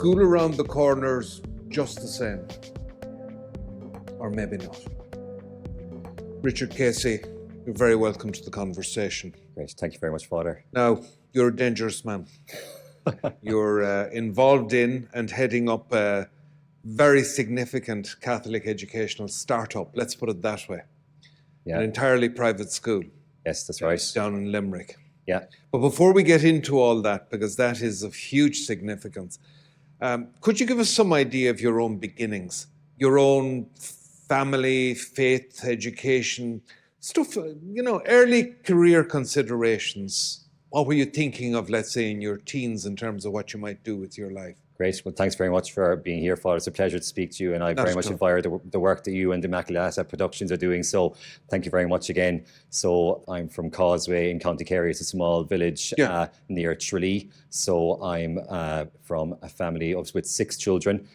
school around the corner's just the same. Or maybe not. Richard Casey, you're very welcome to the conversation. Great, thank you very much, Father. Now, you're a dangerous man. You're involved in and heading up a very significant Catholic educational startup, let's put it that way. Yeah. An entirely private school. Yes, that's right. Down in Limerick. Yeah. But before we get into all that, because that is of huge significance, could you give us some idea of your own beginnings, your own family, faith, education, stuff, early career considerations? What were you thinking of, let's say, in your teens in terms of what you might do with your life? Great. Well, thanks very much for being here, Father. It's a pleasure to speak to you, and I very much admire the work that you and Immaculata Productions are doing. So thank you very much again. So I'm from Causeway in County Kerry. It's a small village near Tralee. So I'm from a family with 6 children.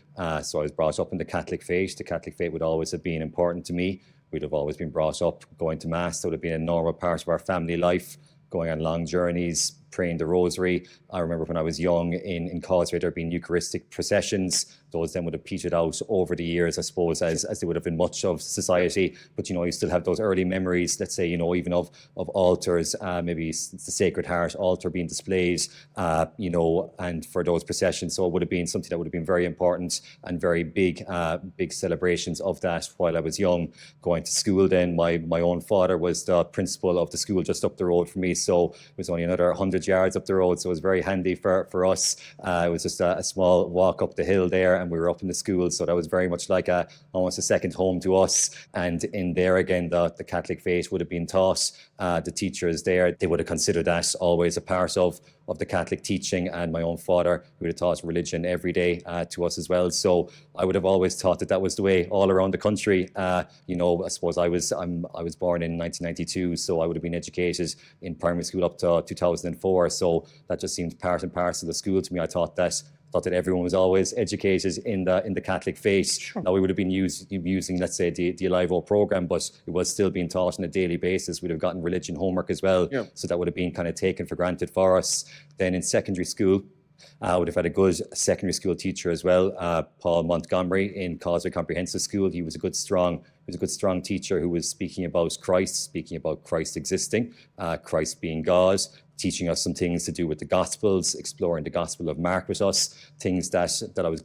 So I was brought up in the Catholic faith. The Catholic faith would always have been important to me. We'd have always been brought up going to Mass. So it would have been a normal part of our family life, going on long journeys, praying the rosary. I remember when I was young in Causeway, there being Eucharistic processions. Those then would have petered out over the years, I suppose, as they would have been much of society. But, you still have those early memories, let's say, even of altars, maybe it's the Sacred Heart altar being displayed, and for those processions. So it would have been something that would have been very important and very big celebrations of that while I was young. Going to school then, my own father was the principal of the school just up the road from me. So it was only another 100 yards up the road. So it was very handy for us. It was just a small walk up the hill there, and we were up in the school. So that was very much like almost a second home to us. And in there again, the Catholic faith would have been taught. The teachers there, they would have considered that always a part of the Catholic teaching, and my own father would have taught religion every day to us as well. So I would have always thought that was the way all around the country. I suppose I was born in 1992, so I would have been educated in primary school up to 2004. So that just seemed part and parcel of the school to me. I thought that everyone was always educated in the Catholic faith. Sure. Now we would have been using, let's say, the Alive program, but it was still being taught on a daily basis. We'd have gotten religion homework as well. Yeah. So that would have been kind of taken for granted for us. Then in secondary school, I would have had a good secondary school teacher as well, Paul Montgomery in Causeway Comprehensive School. He was a good, strong teacher who was speaking about Christ existing, Christ being God, teaching us some things to do with the Gospels, exploring the Gospel of Mark with us, things that I was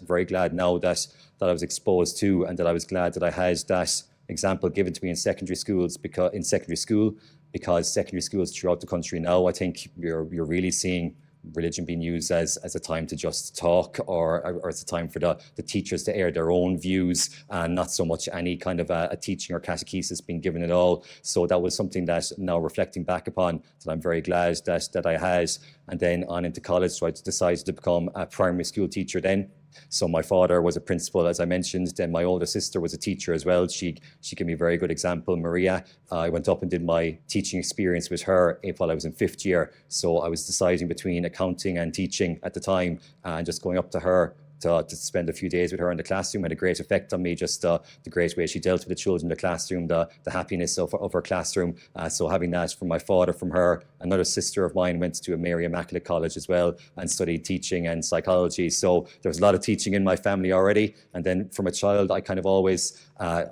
very glad now that I was exposed to, and that I was glad that I had that example given to me in secondary schools, because secondary schools throughout the country now, I think you're really seeing religion being used as a time to just talk, or as a time for the teachers to air their own views, and not so much any kind of a teaching or catechesis being given at all. So that was something that, now reflecting back upon, that I'm very glad that I had. And then on into college, so I decided to become a primary school teacher then. So my father was a principal, as I mentioned. Then my older sister was a teacher as well. She gave me a very good example, Maria. I went up and did my teaching experience with her while I was in 5th year. So I was deciding between accounting and teaching at the time, and just going up to her to spend a few days with her in the classroom had a great effect on me. Just the great way she dealt with the children in the classroom, the happiness of her classroom. So having that from my father, from her. Another sister of mine went to a Mary Immaculate College as well and studied teaching and psychology. So there was a lot of teaching in my family already. And then from a child, I kind of always, I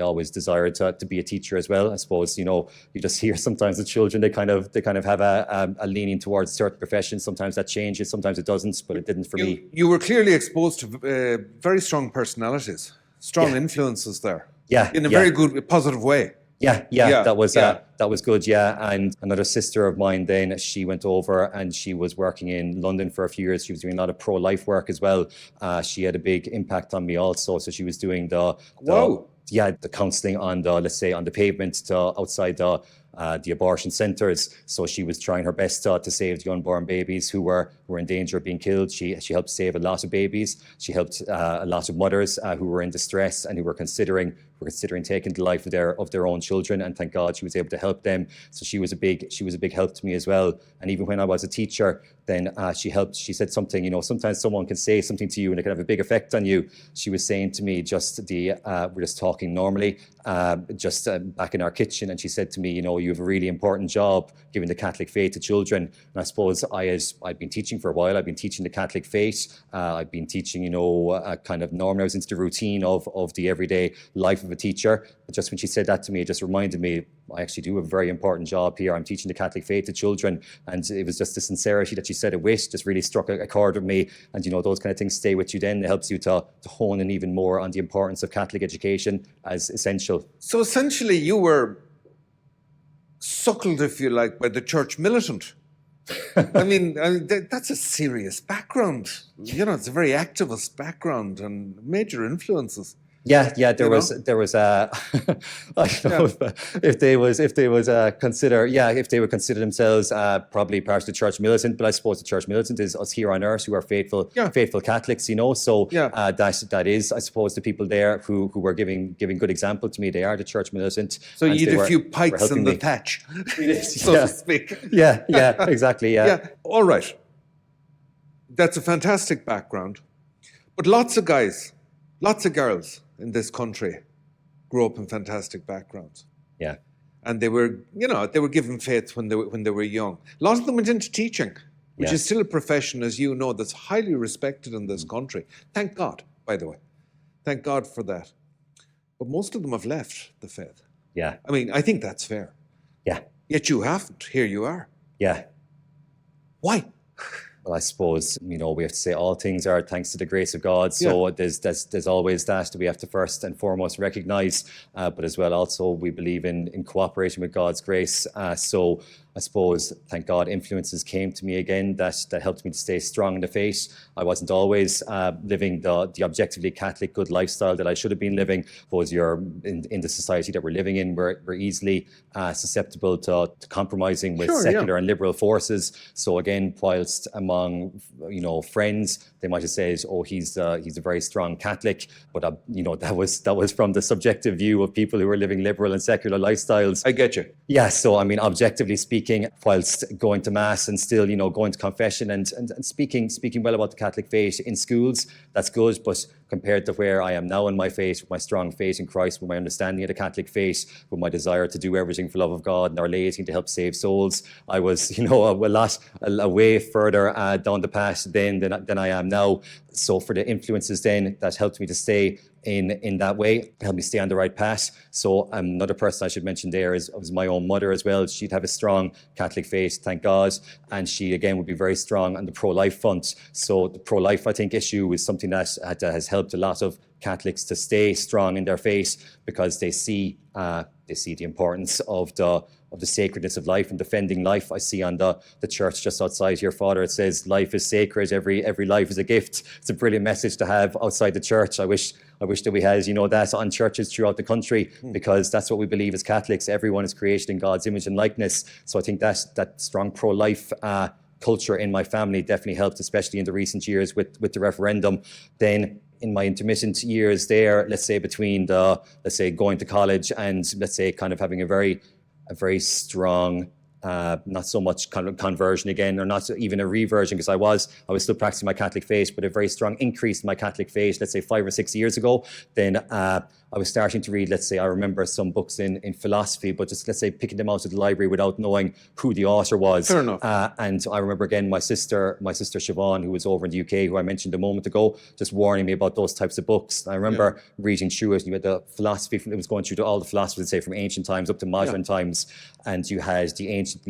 always desired to be a teacher as well. I suppose, you just hear sometimes the children, they kind of have a leaning towards certain professions. Sometimes that changes, sometimes it doesn't, but it didn't for me. You were clearly exposed to very strong personalities, strong influences there. Yeah. In a very good, positive way. Yeah, that was good, yeah. And another sister of mine then, she went over and she was working in London for a few years. She was doing a lot of pro-life work as well. She had a big impact on me also. So she was doing the counselling on the pavement outside the abortion centres. So she was trying her best to save the unborn babies who were in danger of being killed. She helped save a lot of babies. She helped a lot of mothers who were in distress and who were considering taking the life of their own children, and thank God she was able to help them. So she was a big help to me as well. And even when I was a teacher, then she said something, sometimes someone can say something to you and it can have a big effect on you. She was saying to me we're just talking normally, back in our kitchen, and she said to me, you have a really important job giving the Catholic faith to children. And I suppose I'd been teaching for a while. I've been teaching the Catholic faith. I've been teaching, a kind of normalized into the routine of the everyday life of a teacher. But just when she said that to me, it just reminded me, I actually do a very important job here. I'm teaching the Catholic faith to children. And it was just the sincerity that she said it with just really struck a chord with me. And, those kind of things stay with you then. It helps you to hone in even more on the importance of Catholic education as essential. So essentially you were suckled, if you like, by the church militant. I mean, that's a serious background. It's a very activist background and major influences. Yeah, there was I don't know if they would consider themselves probably part of the church militant, but I suppose the church militant is us here on earth who are faithful Catholics, so that is, I suppose, the people there who were giving good example to me. They are the church militant. So you had a few pikes in the thatch, so to speak. Yeah, exactly. Yeah. All right. That's a fantastic background. But lots of guys, lots of girls in this country grew up in fantastic backgrounds. Yeah. And they were given faith when they were young. A lot of them went into teaching, which is still a profession, as you know, that's highly respected in this country. Thank God, by the way. Thank God for that. But most of them have left the faith. Yeah. I mean, I think that's fair. Yeah. Yet you haven't. Here you are. Yeah. Why? Well, I suppose, we have to say all things are thanks to the grace of God. So there's always that we have to first and foremost recognize, but as well also we believe in cooperating with God's grace. So I suppose, thank God, influences came to me again that helped me to stay strong in the faith. I wasn't always living the objectively Catholic good lifestyle that I should have been living. I suppose you're in the society that we're living in, we're easily susceptible to compromising with secular and liberal forces. So again, whilst among friends, they might have said, "Oh, he's a very strong Catholic," but that was from the subjective view of people who were living liberal and secular lifestyles. I get you. Yeah, so I mean, objectively speaking, whilst going to mass and still, going to confession and speaking well about the Catholic faith in schools, that's good. But compared to where I am now in my faith, with my strong faith in Christ, with my understanding of the Catholic faith, with my desire to do everything for love of God and our laity to help save souls, I was, a way further down the path then than I am now. So for the influences then that helped me to stay in that way, helped me stay on the right path. So another person I should mention there was my own mother as well. She'd have a strong Catholic faith, thank God, and she again would be very strong on the pro-life front. So the pro-life, I think, issue is something that has helped a lot of Catholics to stay strong in their faith, because they see the importance of the sacredness of life and defending life. I see on the church just outside here, Father, it says life is sacred, every life is a gift. It's a brilliant message to have outside the church. I wish that we had, that on churches throughout the country, because that's what we believe as Catholics. Everyone is created in God's image and likeness. So I think that strong pro-life culture in my family definitely helped, especially in the recent years with the referendum. Then in my intermittent years there, let's say between going to college and kind of having a very strong, not so much kind of conversion again, or not even a reversion, because I was still practicing my Catholic faith, but a very strong increase in my Catholic faith, let's say 5 or 6 years ago. Then I was starting to read, I remember some books in philosophy, but just picking them out of the library without knowing who the author was. Fair enough. And I remember again my sister Siobhan, who was over in the UK, who I mentioned a moment ago, just warning me about those types of books. I remember reading through it, and you had the philosophy, it was going through all the philosophers, from ancient times up to modern times, and you had the ancient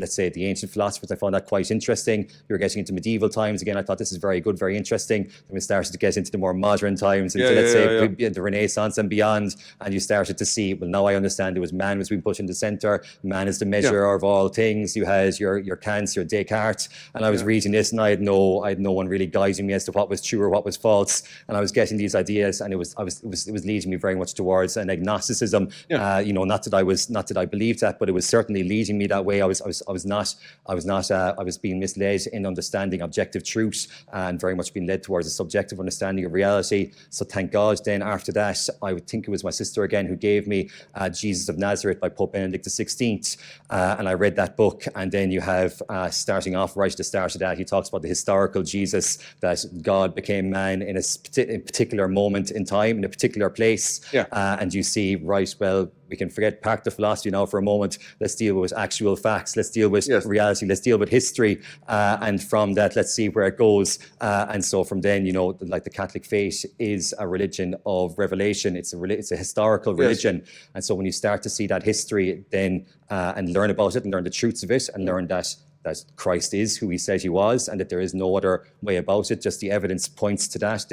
philosophers. I found that quite interesting. You were getting into medieval times again. I thought this is very good, very interesting. Then we started to get into the more modern times, into the Renaissance and beyond. And you started to see, well, now I understand man was being put in the centre. Man is the measure of all things. You had your Kant, your Descartes, and I was reading this, and I had no one really guiding me as to what was true or what was false. And I was getting these ideas, and it was leading me very much towards an agnosticism. Not that I believed that, but it was certainly leading me that way. I was being misled in understanding objective truth, and very much being led towards a subjective understanding of reality. So thank God. Then after that, I would think it was my sister again who gave me Jesus of Nazareth by Pope Benedict XVI, and I read that book. And then you have starting off right at the start of that, he talks about the historical Jesus, that God became man in a particular moment in time, in a particular place. And you see, right, well, we can forget practical philosophy now for a moment. Let's deal with actual facts. Let's deal with Yes. reality. Let's deal with history. And from that, let's see where it goes. And so from then, like the Catholic faith is a religion of revelation. It's a historical religion. And so when you start to see that history then and learn about it and learn the truths of it and learn that Christ is who he said he was and that there is no other way about it, just the evidence points to that.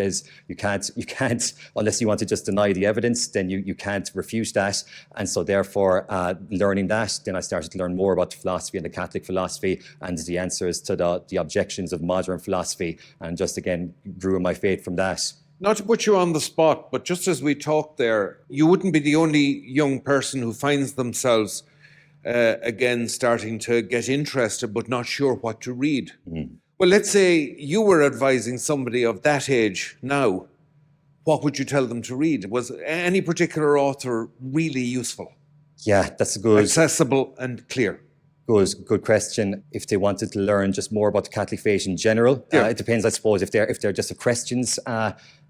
You can't, unless you want to just deny the evidence, then you can't refute that. And so therefore, learning that, then I started to learn more about philosophy and the Catholic philosophy and the answers to the objections of modern philosophy, and just again grew in my faith from that. Not to put you on the spot, but just as we talked there, you wouldn't be the only young person who finds themselves again starting to get interested but not sure what to read. Well, let's say you were advising somebody of that age now. What would you tell them to read? Was any particular author really useful? Yeah, that's a good... Accessible and clear. Good question. If they wanted to learn just more about the Catholic faith in general, it depends, I suppose. If they're just questions,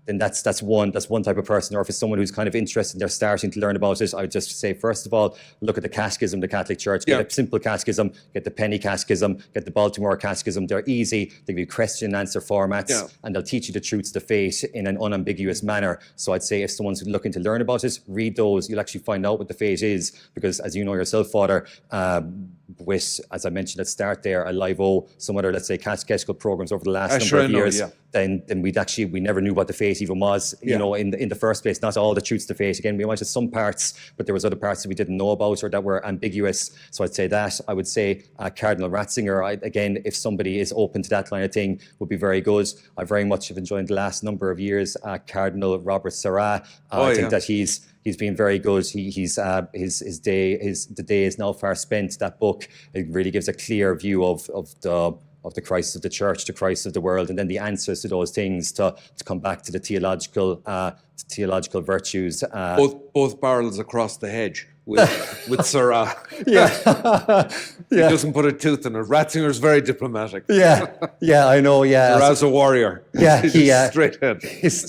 then that's one type of person. Or if it's someone who's kind of interested and they're starting to learn about it, I would just say, first of all, look at the Catechism, the Catholic Church. Get a simple Catechism, get the Penny Catechism, get the Baltimore Catechism. They're easy. They give you question and answer formats, and they'll teach you the truths of the faith in an unambiguous manner. So I'd say if someone's looking to learn about it, read those. You'll actually find out what the faith is, because as you know yourself, Father, with, as I mentioned at the start there, a live some other, let's say, catechetical programs over the last number of years, then we never knew what the faith even was, you know, in the first place. Not all the truths of the faith. Again, we might have some parts, but there was other parts that we didn't know about or that were ambiguous. So I'd say that. I would say Cardinal Ratzinger, again, if somebody is open to that line of thing, would be very good. I very much have enjoyed the last number of years Cardinal Robert Sarah. I think that he's been very good. The day is now far spent. That book, it really gives a clear view of the Christ of the Church, the Christ of the world, and then the answers to those things to come back to the theological virtues. Both barrels across the hedge with Sirrah. He doesn't put a tooth in it. Ratzinger's very diplomatic. I know. Sirrah's a warrior. He's straight ahead. He's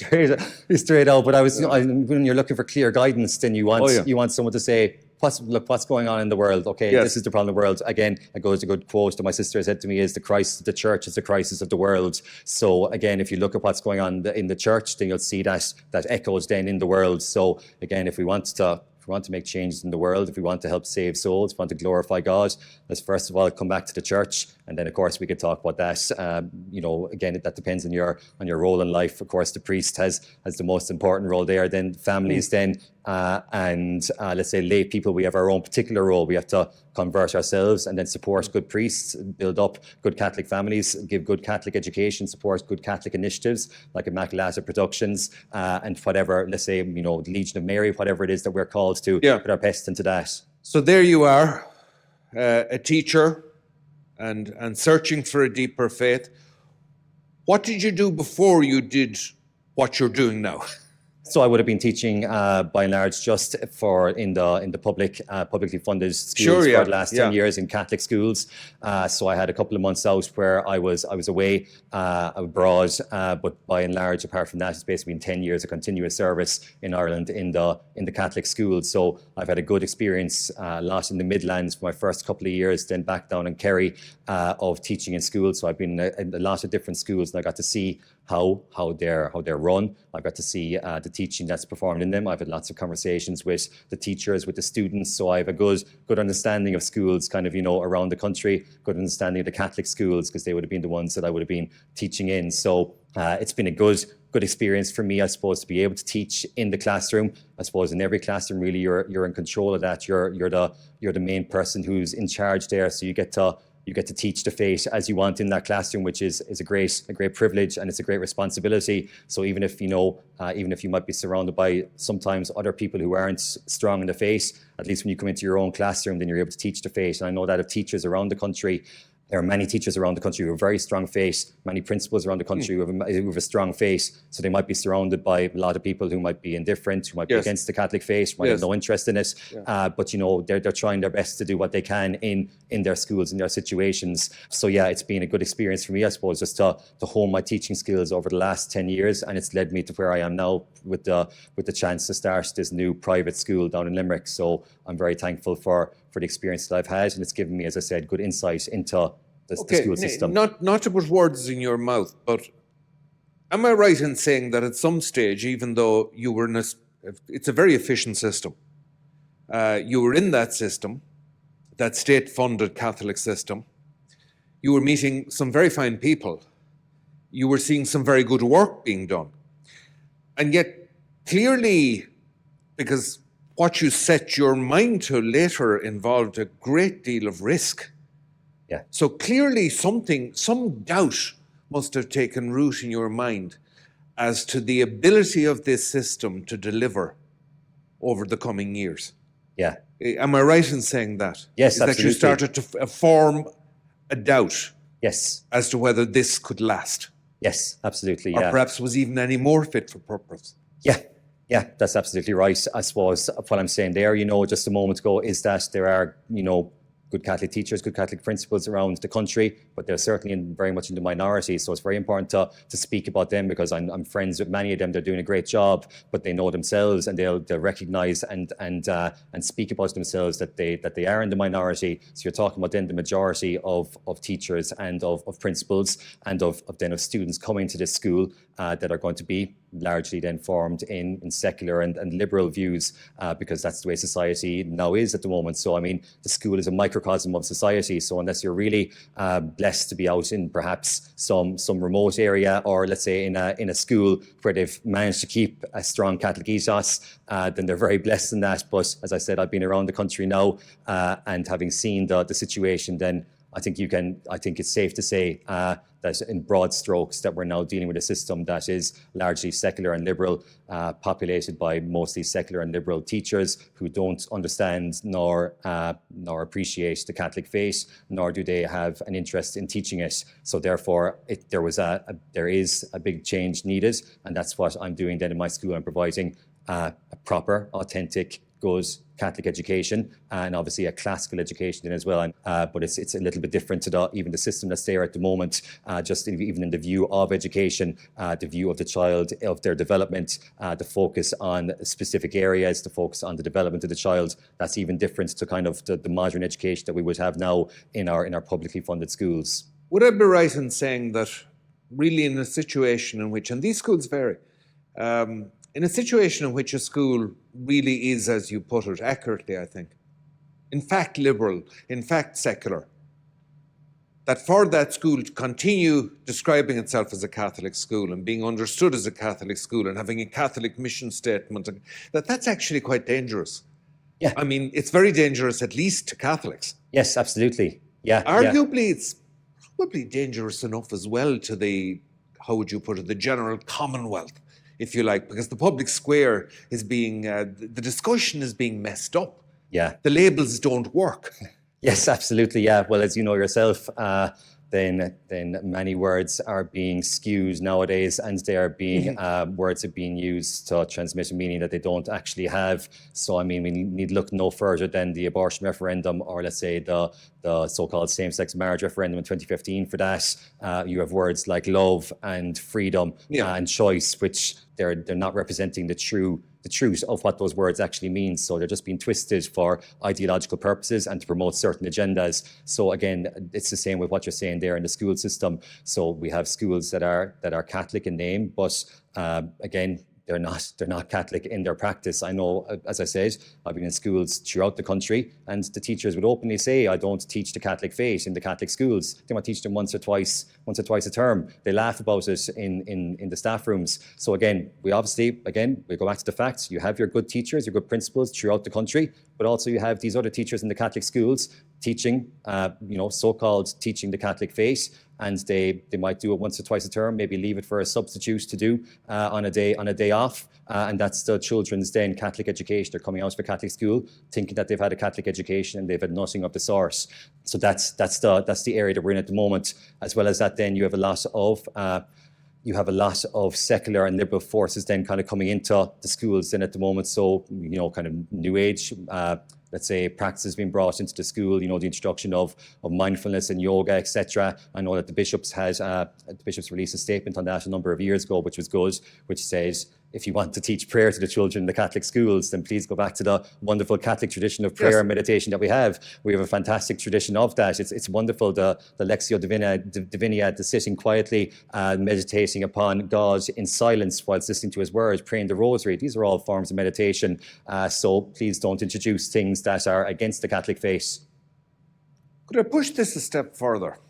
straight out. But when you're looking for clear guidance, then you want someone to say, what's going on in the world? Okay, this is the problem in the world. Again, it goes to a good quote that my sister said to me is, the Christ of the Church is the crisis of the world. So again, if you look at what's going on in the church, then you'll see that echoes then in the world. So again, if we want to make changes in the world, if we want to help save souls, if we want to glorify God, let's first of all come back to the church, and then of course we could talk about that. Again, that depends on your role in life. Of course, the priest has the most important role there. Then families, and let's say lay people, we have our own particular role. We have to convert ourselves and then support good priests, build up good Catholic families, give good Catholic education, support good Catholic initiatives like Immaculata Productions, and whatever, let's say, the Legion of Mary, whatever it is that we're called to put our best into that. So there you are, a teacher and searching for a deeper faith. What did you do before you did what you're doing now? So I would have been teaching, by and large, just in the publicly funded schools for the last 10 years in Catholic schools. So I had a couple of months out where I was away abroad, but by and large, apart from that, it's basically been 10 years of continuous service in Ireland in the Catholic schools. So I've had a good experience, a lot in the Midlands for my first couple of years, then back down in Kerry of teaching in schools. So I've been in a lot of different schools, and I got to see how they're run. I got to see the teaching that's performed in them. I've had lots of conversations with the teachers, with the students, so I have a good understanding of schools kind of, around the country, good understanding of the Catholic schools, because they would have been the ones that I would have been teaching in. So it's been a good experience for me, I suppose, to be able to teach in the classroom. I suppose in every classroom, really, you're in control of that. You're the main person who's in charge there, so you get to teach the faith as you want in that classroom, which is a great privilege, and it's a great responsibility. So even if you might be surrounded by sometimes other people who aren't strong in the faith, at least when you come into your own classroom, then you're able to teach the faith. And I know that of teachers around the country, There are many teachers around the country who have a very strong faith, many principals around the country who have a strong faith. So they might be surrounded by a lot of people who might be indifferent, who might be against the Catholic faith, might have no interest in it. But, you know, they're trying their best to do what they can in their schools, in their situations. So, yeah, it's been a good experience for me, I suppose, just to hone my teaching skills over the last 10 years. And it's led me to where I am now with the chance to start this new private school down in Limerick. So I'm very thankful for the experience that I've had. And it's given me, as I said, good insight into the school system. Not to put words in your mouth, but am I right in saying that at some stage, even though you were it's a very efficient system, you were in that system, that state-funded Catholic system, you were meeting some very fine people, you were seeing some very good work being done, and yet clearly, because what you set your mind to later involved a great deal of risk. Yeah. So clearly some doubt must have taken root in your mind as to the ability of this system to deliver over the coming years. Yeah. Am I right in saying that? Yes, absolutely. That you started to form a doubt as to whether this could last. Yes, absolutely. Or perhaps was even any more fit for purpose. Yeah, that's absolutely right. I suppose what I'm saying there, you know, just a moment ago, is that there are, you know, good Catholic teachers, good Catholic principals around the country, but they're certainly very much in the minority. So it's very important to speak about them, because I'm friends with many of them. They're doing a great job, but they know themselves, and they'll recognise and speak about themselves that they are in the minority. So you're talking about then the majority of teachers and of principals and of students coming to this school that are going to be largely then formed in secular and liberal views, because that's the way society now is at the moment. So I mean, the school is a microcosm of society. So unless you're really blessed to be out in perhaps some remote area, or let's say in a school where they've managed to keep a strong Catholic ethos, then they're very blessed in that. But as I said, I've been around the country now, and having seen the situation, then I think it's safe to say that in broad strokes that we're now dealing with a system that is largely secular and liberal, populated by mostly secular and liberal teachers who don't understand nor appreciate the Catholic faith, nor do they have an interest in teaching it. So therefore, there is a big change needed, and that's what I'm doing then in my school. I'm providing a proper, authentic, good Catholic education, and obviously a classical education as well. But it's a little bit different to even the system that's there at the moment. Just even in the view of education, the view of the child, of their development, the focus on specific areas, the focus on the development of the child. That's even different to kind of the modern education that we would have now in our publicly funded schools. Would I be right in saying that really in a situation in which, and these schools vary, in a situation in which a school really is, as you put it, accurately, I think, in fact liberal, in fact secular, that for that school to continue describing itself as a Catholic school and being understood as a Catholic school and having a Catholic mission statement, that's actually quite dangerous. Yeah. I mean, it's very dangerous, at least to Catholics. Yes, absolutely. Yeah. Arguably, it's probably dangerous enough as well to the, how would you put it, the general commonwealth, if you like, because the public square is being, the discussion is being messed up. Yeah. The labels don't work. Yes, absolutely. Yeah. Well, as you know yourself, then many words are being skewed nowadays, and they are being words are being used to transmit a meaning that they don't actually have. So I mean, we need to look no further than the abortion referendum, or let's say the so-called same-sex marriage referendum in 2015. For that, you have words like love and freedom and choice, which they're not representing the truth of what those words actually mean. So they're just being twisted for ideological purposes and to promote certain agendas. So again, it's the same with what you're saying there in the school system. So we have schools that are Catholic in name, but again, they're not Catholic in their practice. I know, as I said, I've been in schools throughout the country, and the teachers would openly say, I don't teach the Catholic faith in the Catholic schools. They might teach them once or twice a term. They laugh about it in the staff rooms. So again, we go back to the facts. You have your good teachers, your good principals throughout the country, but also you have these other teachers in the Catholic schools teaching, so-called teaching the Catholic faith. And they might do it once or twice a term, maybe leave it for a substitute to do on a day off. And that's the children's then Catholic education. They're coming out of a Catholic school thinking that they've had a Catholic education, and they've had nothing of the sort. So that's the area that we're in at the moment. As well as that, then you have a lot of secular and liberal forces then kind of coming into the schools then at the moment. So, kind of new age, let's say, practices being brought into the school, the introduction of mindfulness and yoga, etc. I know that the bishops released a statement on that a number of years ago, which was good, which says, if you want to teach prayer to the children in the Catholic schools, then please go back to the wonderful Catholic tradition of prayer and meditation that we have. We have a fantastic tradition of that. It's wonderful, the Lectio Divina, the sitting quietly, meditating upon God in silence whilst listening to his words, praying the rosary. These are all forms of meditation. So please don't introduce things that are against the Catholic faith. Could I push this a step further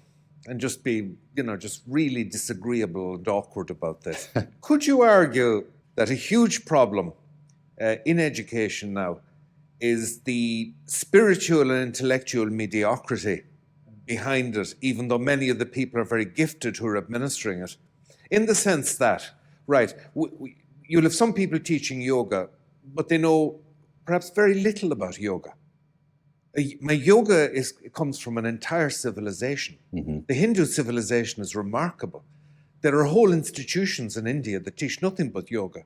and just be, just really disagreeable and awkward about this? Could you argue that a huge problem in education now is the spiritual and intellectual mediocrity behind it, even though many of the people are very gifted who are administering it? In the sense that, right, you'll have some people teaching yoga, but they know perhaps very little about yoga. My yoga comes from an entire civilization. Mm-hmm. The Hindu civilization is remarkable. There are whole institutions in India that teach nothing but yoga.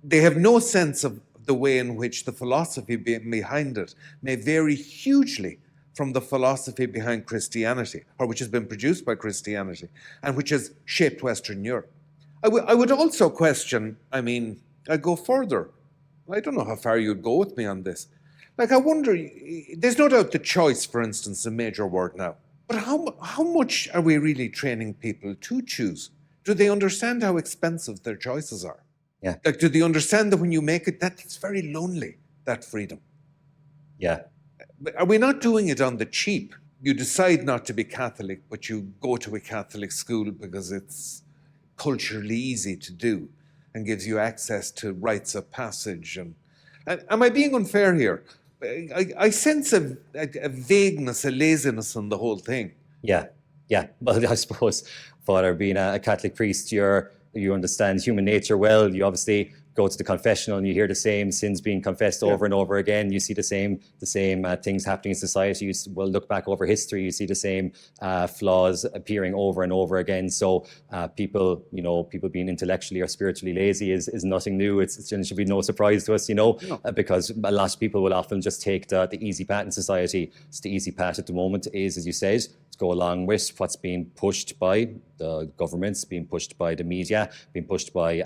They have no sense of the way in which the philosophy behind it may vary hugely from the philosophy behind Christianity, or which has been produced by Christianity, and which has shaped Western Europe. I would also question, I go further. I don't know how far you'd go with me on this. I wonder, there's no doubt the choice, for instance, is a major word now. But how much are we really training people to choose? Do they understand how expensive their choices are? Yeah. Do they understand that when you make it, that's very lonely, that freedom? Yeah. Are we not doing it on the cheap? You decide not to be Catholic, but you go to a Catholic school because it's culturally easy to do and gives you access to rites of passage. And am I being unfair here? I sense a vagueness, a laziness in the whole thing. Yeah. Well, I suppose, Father, being a Catholic priest, you understand human nature well. You obviously go to the confessional and you hear the same sins being confessed over and over again. You see the same things happening in society. You look back over history, you see the same flaws appearing over and over again. So people being intellectually or spiritually lazy is nothing new. It should be no surprise to us, because a lot of people will often just take the easy path in society. So the easy path at the moment is, as you said, to go along with what's being pushed by the governments, being pushed by the media, being pushed by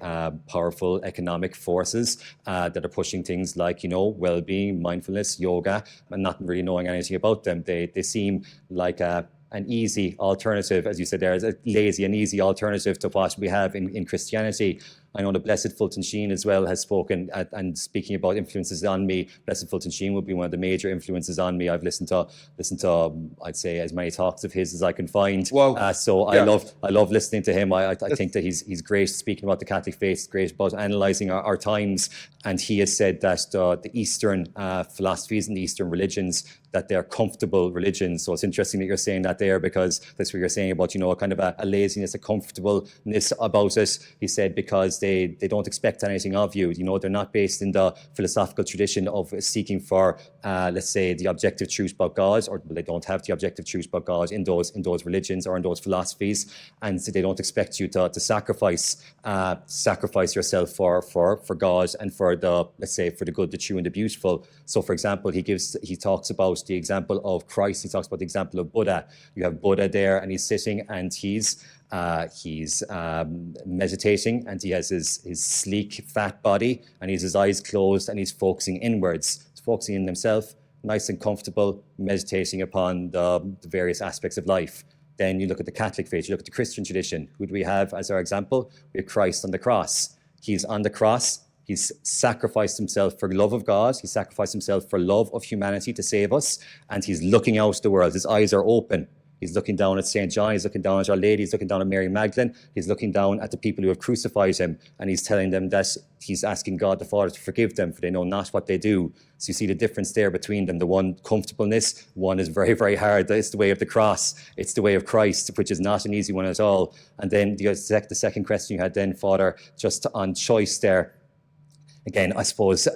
powerful economic forces that are pushing things like, well-being, mindfulness, yoga, and not really knowing anything about them. They seem like an easy alternative, as you said there, a lazy and easy alternative to what we have in Christianity. I know the Blessed Fulton Sheen as well has spoken, and speaking about influences on me, Blessed Fulton Sheen would be one of the major influences on me. I've listened to I'd say as many talks of his as I can find. Wow. I love listening to him. I think that he's great speaking about the Catholic faith, great about analysing our times. And he has said that the Eastern philosophies and the Eastern religions, that they're comfortable religions. So it's interesting that you're saying that there, because that's what you're saying about, a kind of a laziness, a comfortableness about it. He said because they don't expect anything of you. They're not based in the philosophical tradition of seeking for, let's say, the objective truth about God, or they don't have the objective truth about God in those religions or in those philosophies, and so they don't expect you to sacrifice yourself for God and for the good, the true, and the beautiful. So, for example, he talks about the example of Christ. He talks about the example of Buddha. You have Buddha there, and he's sitting, and he's meditating, and he has his sleek, fat body, and he has his eyes closed, and he's focusing inwards. He's focusing in himself, nice and comfortable, meditating upon the various aspects of life. Then you look at the Catholic faith, you look at the Christian tradition. Who do we have as our example? We have Christ on the cross. He's on the cross. He's sacrificed himself for love of God. He sacrificed himself for love of humanity to save us. And he's looking out at the world. His eyes are open. He's looking down at St. John. He's looking down at Our Lady. He's looking down at Mary Magdalene. He's looking down at the people who have crucified him. And he's telling them that he's asking God the Father to forgive them, for they know not what they do. So you see the difference there between them. The one, comfortableness. One is very, very hard. It's the way of the cross. It's the way of Christ, which is not an easy one at all. And then the second question you had then, Father, just on choice there. again, I suppose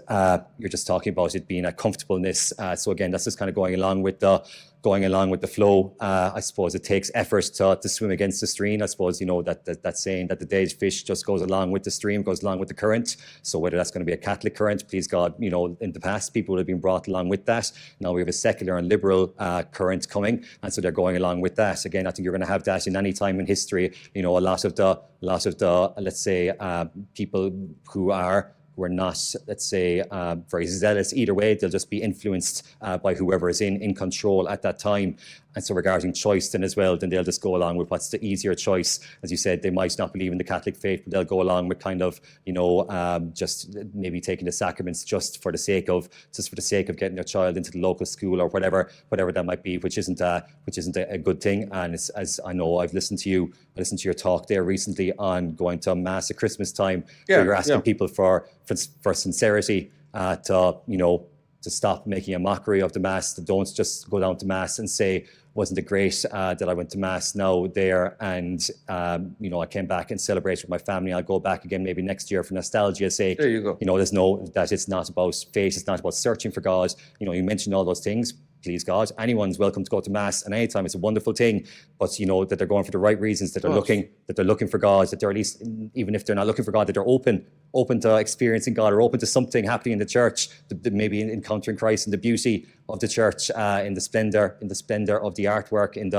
you're just talking about it being a comfortableness. So again, that's just kind of going along with the flow. I suppose it takes effort to swim against the stream. I suppose, that saying that the dead fish just goes along with the stream, goes along with the current. So whether that's going to be a Catholic current, please God, in the past, people would have been brought along with that. Now we have a secular and liberal current coming, and so they're going along with that. Again, I think you're going to have that in any time in history. A lot of the, let's say, people who are not, let's say, very zealous either way. They'll just be influenced by whoever is in control at that time. And so regarding choice then as well, then they'll just go along with what's the easier choice. As you said, they might not believe in the Catholic faith, but they'll go along with kind of, just maybe taking the sacraments just for the sake of getting their child into the local school or whatever that might be, which isn't a good thing. And it's, as I know, I listened to your talk there recently on going to Mass at Christmas time, where you're asking people for sincerity, to stop making a mockery of the Mass, that don't just go down to Mass and say, wasn't it great that I went to Mass now there and, I came back and celebrated with my family. I'll go back again maybe next year for nostalgia. Say, there you go. That it's not about faith, it's not about searching for God. You mentioned all those things. Please God, anyone's welcome to go to Mass, and anytime it's a wonderful thing. But that they're going for the right reasons, that they're looking for God, that they're at least, even if they're not looking for God, that they're open to experiencing God, or open to something happening in the church, maybe encountering Christ and the beauty of the church, in the splendor of the artwork in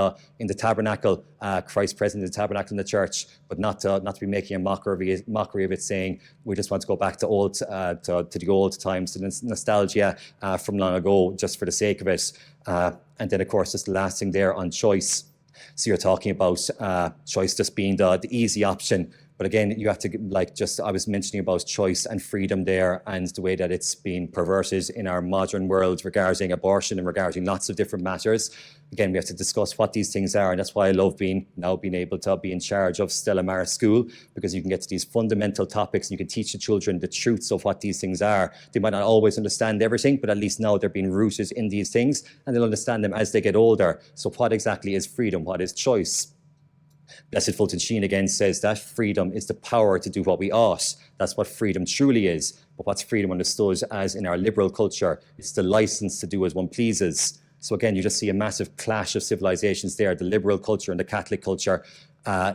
the tabernacle, Christ present in the tabernacle in the church, but not to be making a mockery of it, saying we just want to go back to the old times, to the nostalgia from long ago, just for the sake of it. And then, of course, just the last thing there on choice. So you're talking about choice just being the easy option. But again, you have to, I was mentioning about choice and freedom there, and the way that it's been perverted in our modern world regarding abortion and regarding lots of different matters. Again, we have to discuss what these things are, and that's why I love being able to be in charge of Stella Maris School, because you can get to these fundamental topics and you can teach the children the truths of what these things are. They might not always understand everything, but at least now they're being rooted in these things, and they'll understand them as they get older. So what exactly is freedom? What is choice? Blessed Fulton Sheen again says that freedom is the power to do what we ought. That's what freedom truly is. But what's freedom understood as in our liberal culture? It's the license to do as one pleases. So again, you just see a massive clash of civilizations there, the liberal culture and the Catholic culture,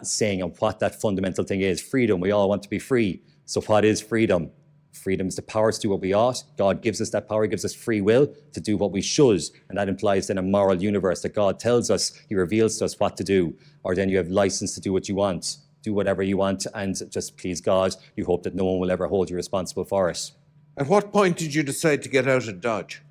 saying on what that fundamental thing is. Freedom, we all want to be free. So what is freedom? Freedom is the power to do what we ought. God gives us that power. He gives us free will to do what we should. And that implies then a moral universe that God tells us, he reveals to us what to do. Or then you have license to do what you want. Do whatever you want, and just please God. You hope that no one will ever hold you responsible for it. At what point did you decide to get out of Dodge?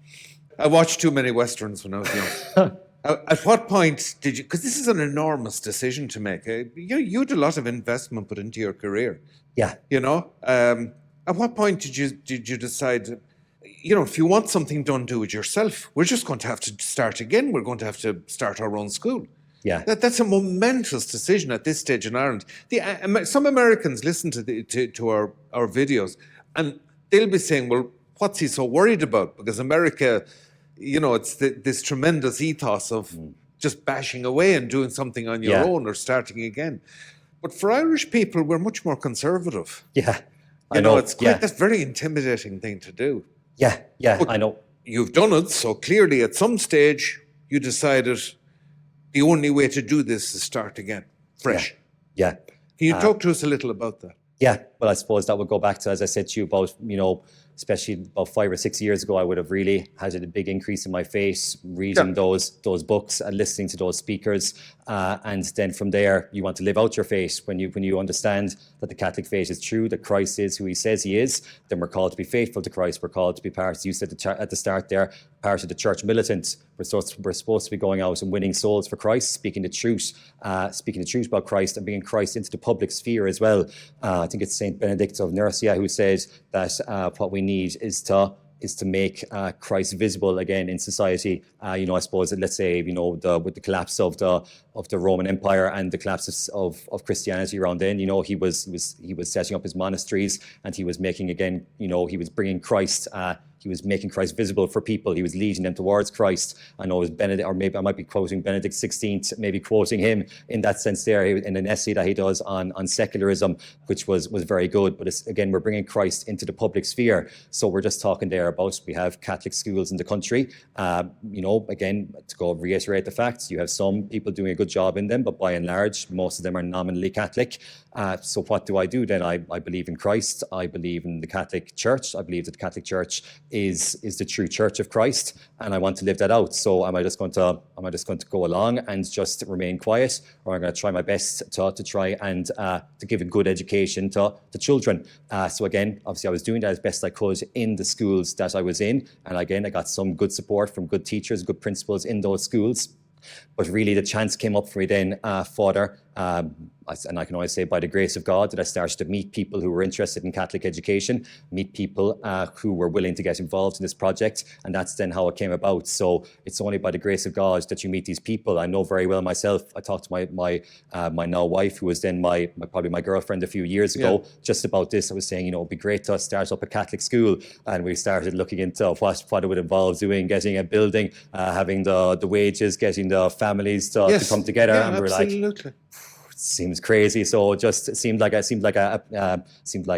I watched too many Westerns when I was young. At what point did you, because this is an enormous decision to make. You had a lot of investment put into your career. Yeah. At what point did you decide, if you want something done, do it yourself. We're just going to have to start again. We're going to have to start our own school. Yeah. That's a momentous decision at this stage in Ireland. Some Americans listen to our videos, and they'll be saying, well, what's he so worried about? Because America, it's this tremendous ethos of just bashing away and doing something on your own or starting again. But for Irish people, we're much more conservative. Yeah. It's quite that's a very intimidating thing to do. Yeah, but I know. You've done it, so clearly at some stage you decided the only way to do this is start again, fresh. Yeah. Can you talk to us a little about that? Yeah, well, I suppose that would go back to, as I said to you, about, especially about 5 or 6 years ago, I would have really had a big increase in my faith, reading those books and listening to those speakers. And then from there, you want to live out your faith. When you understand that the Catholic faith is true, that Christ is who he says he is, then we're called to be faithful to Christ. We're called to be part, as you said at the start there, part of the church militant. We're supposed to be going out and winning souls for Christ, speaking the truth about Christ, and bringing Christ into the public sphere as well. I think it's Saint Benedict of Nursia who says that what we need is to make Christ visible again in society. I suppose, let's say, with the collapse of the Roman Empire and the collapse of Christianity around then, he was setting up his monasteries, and he was making again, he was bringing Christ he was making Christ visible for people. He was leading them towards Christ. I know it was Benedict, or maybe I might be quoting Benedict XVI, maybe quoting him in that sense there, in an essay that he does on secularism, which was very good. But it's, again, we're bringing Christ into the public sphere. So we're just talking there about, we have Catholic schools in the country. Again, to go reiterate the facts, you have some people doing a good job in them, but by and large, most of them are nominally Catholic. So what do I do then? I believe in Christ. I believe in the Catholic Church. I believe that the Catholic Church is the true Church of Christ, and I want to live that out. So am I just going to go along and just remain quiet, or am I going to try my best to try and to give a good education to children? So again, obviously I was doing that as best I could in the schools that I was in, and again I got some good support from good teachers, good principals in those schools. But really the chance came up for me then, Father, and I can always say by the grace of God, that I started to meet people who were interested in Catholic education, meet people who were willing to get involved in this project, and that's then how it came about. So it's only by the grace of God that you meet these people. I know very well myself. I talked to my now wife, who was then probably my girlfriend a few years ago, just about this. I was saying, it'd be great to start up a Catholic school, and we started looking into what it would involve doing, getting a building, having the wages, getting the families to come together, and we were absolutely. like, seems crazy. So it just seemed like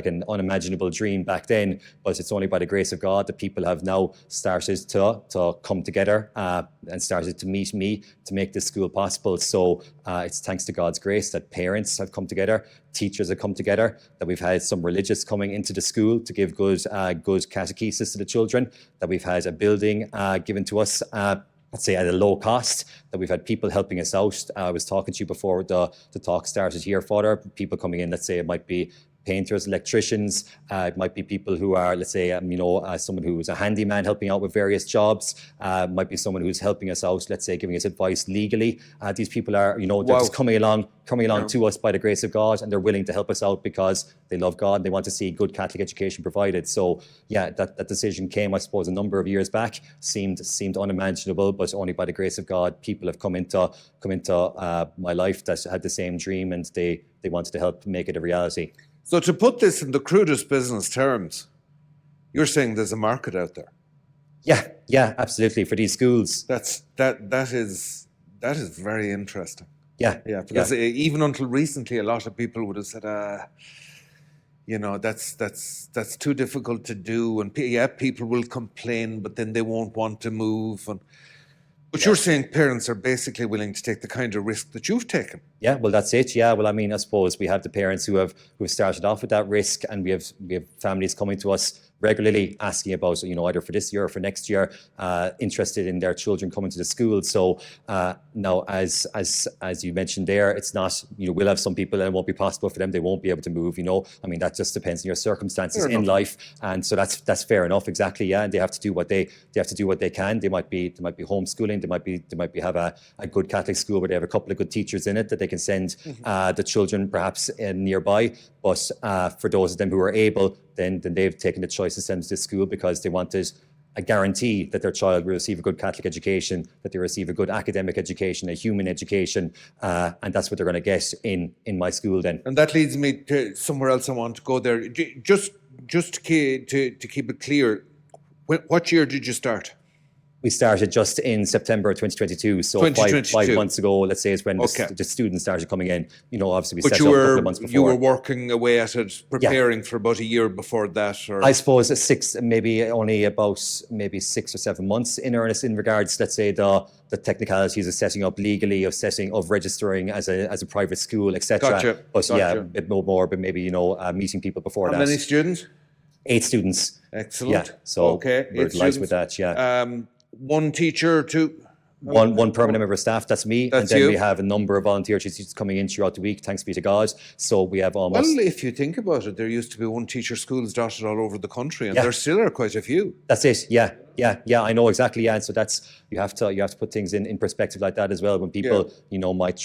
an unimaginable dream back then. But it's only by the grace of God that people have now started to come together and started to meet me to make this school possible. So it's thanks to God's grace that parents have come together, teachers have come together, that we've had some religious coming into the school to give good catechesis to the children, that we've had a building given to us, let's say at a low cost, that we've had people helping us out. I was talking to you before the talk started here, Father, people coming in, let's say it might be painters, electricians, it might be people who are, let's say, someone who's a handyman helping out with various jobs, might be someone who's helping us out, let's say, giving us advice legally. These people are, they're just coming along to us by the grace of God, and they're willing to help us out because they love God and they want to see good Catholic education provided. So yeah, that decision came, I suppose, a number of years back, seemed unimaginable, but only by the grace of God, people have come into my life that had the same dream, and they wanted to help make it a reality. So to put this in the crudest business terms, you're saying there's a market out there. Yeah, absolutely, for these schools. That is very interesting. Yeah, because even until recently, a lot of people would have said, that's too difficult to do, and people will complain, but then they won't want to move. But you're saying parents are basically willing to take the kind of risk that you've taken. Yeah, well, that's it. Yeah, well, I mean, I suppose we have the parents who have started off with that risk, and we have families coming to us regularly asking about, either for this year or for next year, interested in their children coming to the school. So now, as you mentioned there, it's not, we'll have some people and it won't be possible for them. They won't be able to move, I mean, that just depends on your circumstances in life. And so that's fair enough. Exactly. Yeah. And they have to do what they can. They might be homeschooling. They might have a good Catholic school where they have a couple of good teachers in it that they can send the children perhaps nearby. But for those of them who are able, then they've taken the choice to send them to school because they wanted a guarantee that their child will receive a good Catholic education, that they receive a good academic education, a human education, and that's what they're going to get in my school then. And that leads me to somewhere else I want to go there. Just to keep it clear, what year did you start? We started just in September 2022, so 5 months ago, let's say, is when the students started coming in. Obviously we set up a couple of months before. You were working away at it, preparing for about a year before that? Or? I suppose only about 6 or 7 months in earnest in regards, let's say, the technicalities of setting up legally, of registering as a private school, etc. Gotcha. But yeah, a bit more, but maybe, meeting people before that. How many students? 8 students. Excellent. Yeah, so we're delighted with that, yeah. One teacher, two? One permanent member of staff, that's me. That's and then you. we have a number of volunteer teachers coming in throughout the week, thanks be to God. So we have almost... Well, if you think about it, there used to be one teacher schools dotted all over the country, and there still are quite a few. That's it, yeah, I know exactly, yeah. And so you have to put things in perspective like that as well, when people, might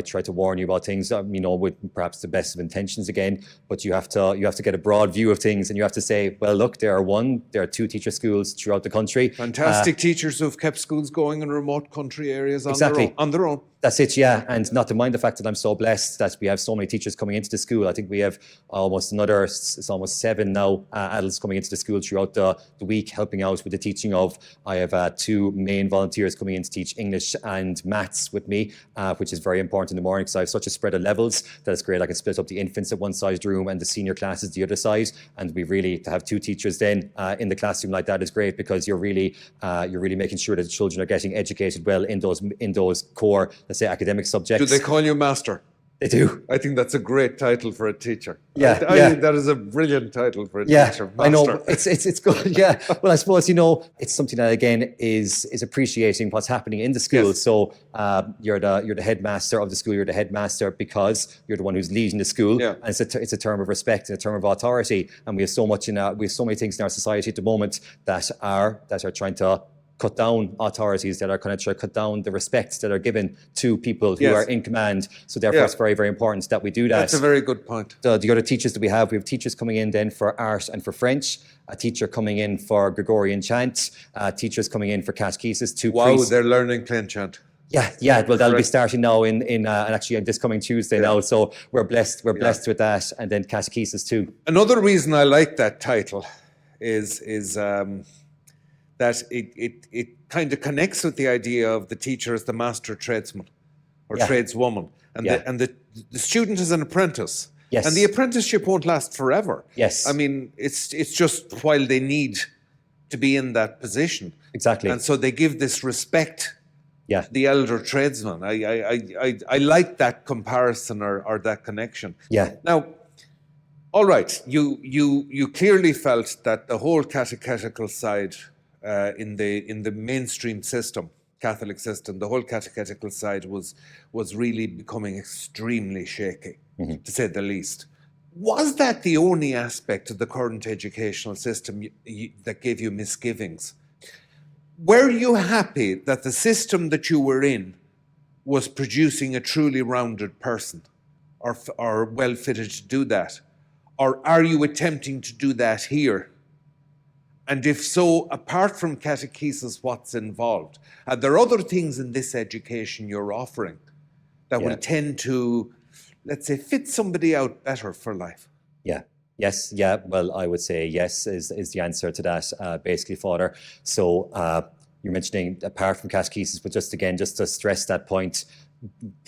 try to warn you about things, with perhaps the best of intentions again, but you have to get a broad view of things, and you have to say, well, look, there are 2 teacher schools throughout the country. Fantastic teachers who've kept schools going in remote country areas on their own. That's it, yeah. And not to mind the fact that I'm so blessed that we have so many teachers coming into the school. I think we have it's almost 7 now, adults coming into the school throughout the week, helping out with the teaching of. I have 2 main volunteers coming in to teach English and maths with me, which is very important in the morning because I have such a spread of levels that it's great. I can split up the infants at one side room and the senior classes the other side. And to have 2 teachers then in the classroom like that is great, because you're really making sure that the children are getting educated well in those core, let's say, academic subjects. Do they call you master? They do. I think that's a great title for a teacher. Yeah, I think that is a brilliant title for a teacher. Master. I know. It's good. Yeah. Well, I suppose, it's something that again is appreciating what's happening in the school. Yes. So you're the headmaster of the school. You're the headmaster because you're the one who's leading the school. Yeah. And it's a term of respect and a term of authority. And we have so many things in our society at the moment that are trying to cut down authorities, that are kind of trying to cut down the respect that are given to people who are in command. So therefore it's very, very important that we do that. That's a very good point. The other teachers that we have teachers coming in then for art and for French, a teacher coming in for Gregorian chant, teachers coming in for catechesis, 2 priests. They're learning plain chant. Yeah. Well, that'll be starting now in actually this coming Tuesday now. So we're blessed with that, and then catechesis too. Another reason I like that title is that it kind of connects with the idea of the teacher as the master tradesman or tradeswoman, and the student is an apprentice. Yes. And the apprenticeship won't last forever. Yes. I mean, it's just while they need to be in that position. Exactly. And so they give this respect. Yeah. The elder tradesman. I like that comparison or that connection. Yeah. Now, all right, you clearly felt that the whole catechetical side in the mainstream system, Catholic system, the whole catechetical side was really becoming extremely shaky, to say the least. Was that the only aspect of the current educational system that gave you misgivings? Were you happy that the system that you were in was producing a truly rounded person or well fitted to do that? Or are you attempting to do that here? And if so, apart from catechesis, what's involved? Are there other things in this education you're offering that will tend to, let's say, fit somebody out better for life? Yeah. Yes. Yeah. Well, I would say yes is the answer to that, basically, Father. So you're mentioning apart from catechesis, but just to stress that point,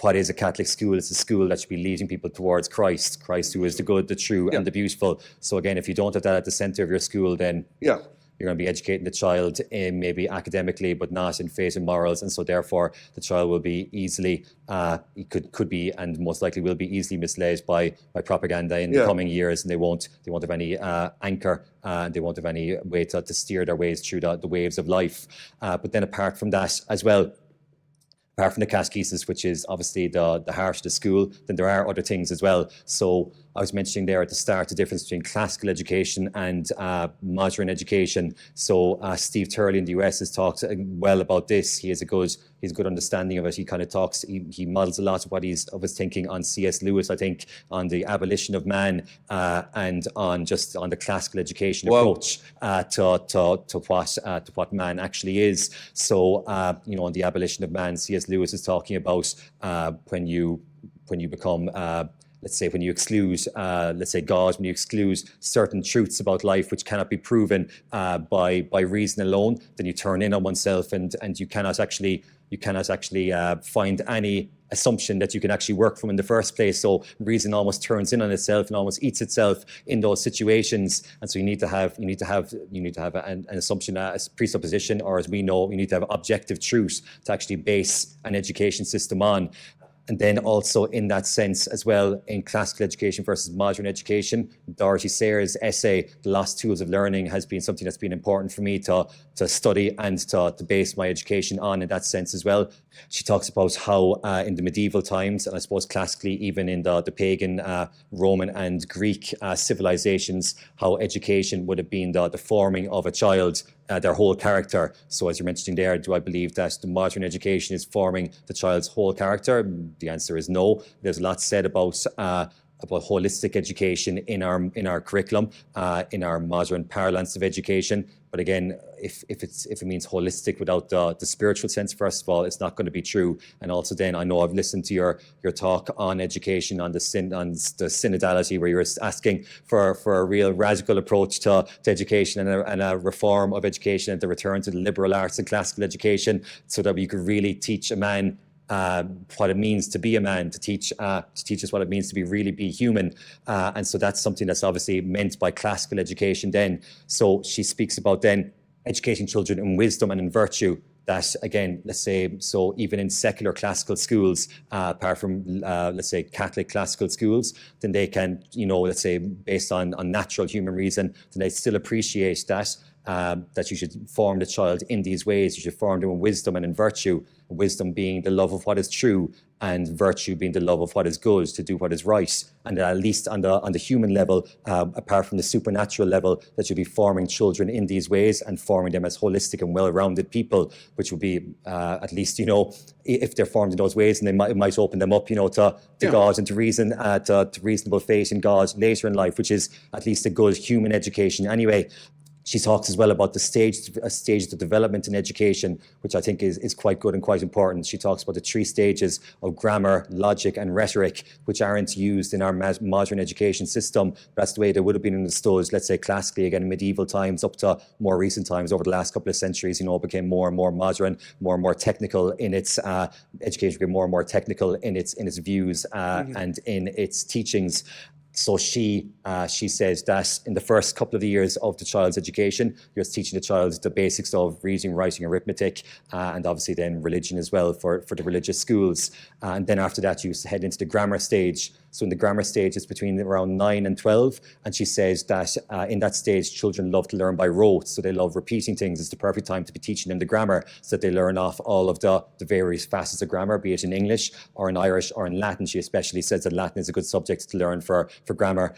what is a Catholic school? It's a school that should be leading people towards Christ who is the good, the true, and the beautiful. So again, if you don't have that at the center of your school, then you're going to be educating the child in maybe academically, but not in faith and morals. And so therefore, the child will be easily, could be, and most likely will be easily misled by propaganda in the coming years, and they won't have any anchor, and they won't have any way to steer their ways through the waves of life. But then apart from that as well, apart from the catechesis, which is obviously the heart of the school, then there are other things as well. So I was mentioning there at the start the difference between classical education and modern education. So Steve Turley in the US has talked well about this. He has a good understanding of it. He kind of talks, he models a lot of of his thinking on C.S. Lewis, I think, on the abolition of man and on the classical education approach to what man actually is. So on the abolition of man, C.S. Lewis is talking about when you become let's say when you exclude, God, when you exclude certain truths about life which cannot be proven by reason alone, then you turn in on oneself, and you cannot actually find any assumption that you can actually work from in the first place. So reason almost turns in on itself and almost eats itself in those situations. And so you need to have an assumption, a presupposition, or as we know, you need to have objective truth to actually base an education system on. And then also in that sense as well, in classical education versus modern education, Dorothy Sayers' essay, The Lost Tools of Learning, has been something that's been important for me to study and to base my education on in that sense as well. She talks about how in the medieval times, and I suppose classically even in the pagan Roman and Greek civilizations, how education would have been the forming of a child, their whole character. So as you're mentioning there, do I believe that the modern education is forming the child's whole character? The answer is no. There's a lot said about holistic education in our curriculum, in our modern parlance of education. But again, if it means holistic without the spiritual sense, first of all, it's not going to be true. And also, then I know I've listened to your talk on education, on the synodality, where you're asking for a real radical approach to education and a reform of education, and the return to the liberal arts and classical education, so that you could really teach a man what it means to be a man, to teach us what it means to really be human. And so that's something that's obviously meant by classical education then. So she speaks about then educating children in wisdom and in virtue. That again, let's say, so even in secular classical schools, apart from let's say Catholic classical schools, then they can, let's say, based on natural human reason, then they still appreciate that you should form the child in these ways. You should form them in wisdom and in virtue. Wisdom being the love of what is true, and virtue being the love of what is good, to do what is right. And at least on the human level, apart from the supernatural level, that you'll be forming children in these ways and forming them as holistic and well-rounded people, which would be at least, if they're formed in those ways, and it might open them up, to God and to reason, to reasonable faith in God later in life, which is at least a good human education anyway. She talks as well about the stages of development in education, which I think is quite good and quite important. She talks about the 3 stages of grammar, logic, and rhetoric, which aren't used in our modern education system. That's the way they would have been understood, let's say, classically, again, in medieval times up to more recent times. Over the last couple of centuries, it became more and more modern, more and more technical in its education, became more and more technical in its views and in its teachings. So she says that in the first couple of the years of the child's education, you're teaching the child the basics of reading, writing, arithmetic, and obviously then religion as well for the religious schools. And then after that, you head into the grammar stage. So in the grammar stage, it's between around 9 and 12. And she says that in that stage, children love to learn by rote. So they love repeating things. It's the perfect time to be teaching them the grammar, so that they learn off all of the various facets of grammar, be it in English or in Irish or in Latin. She especially says that Latin is a good subject to learn for grammar.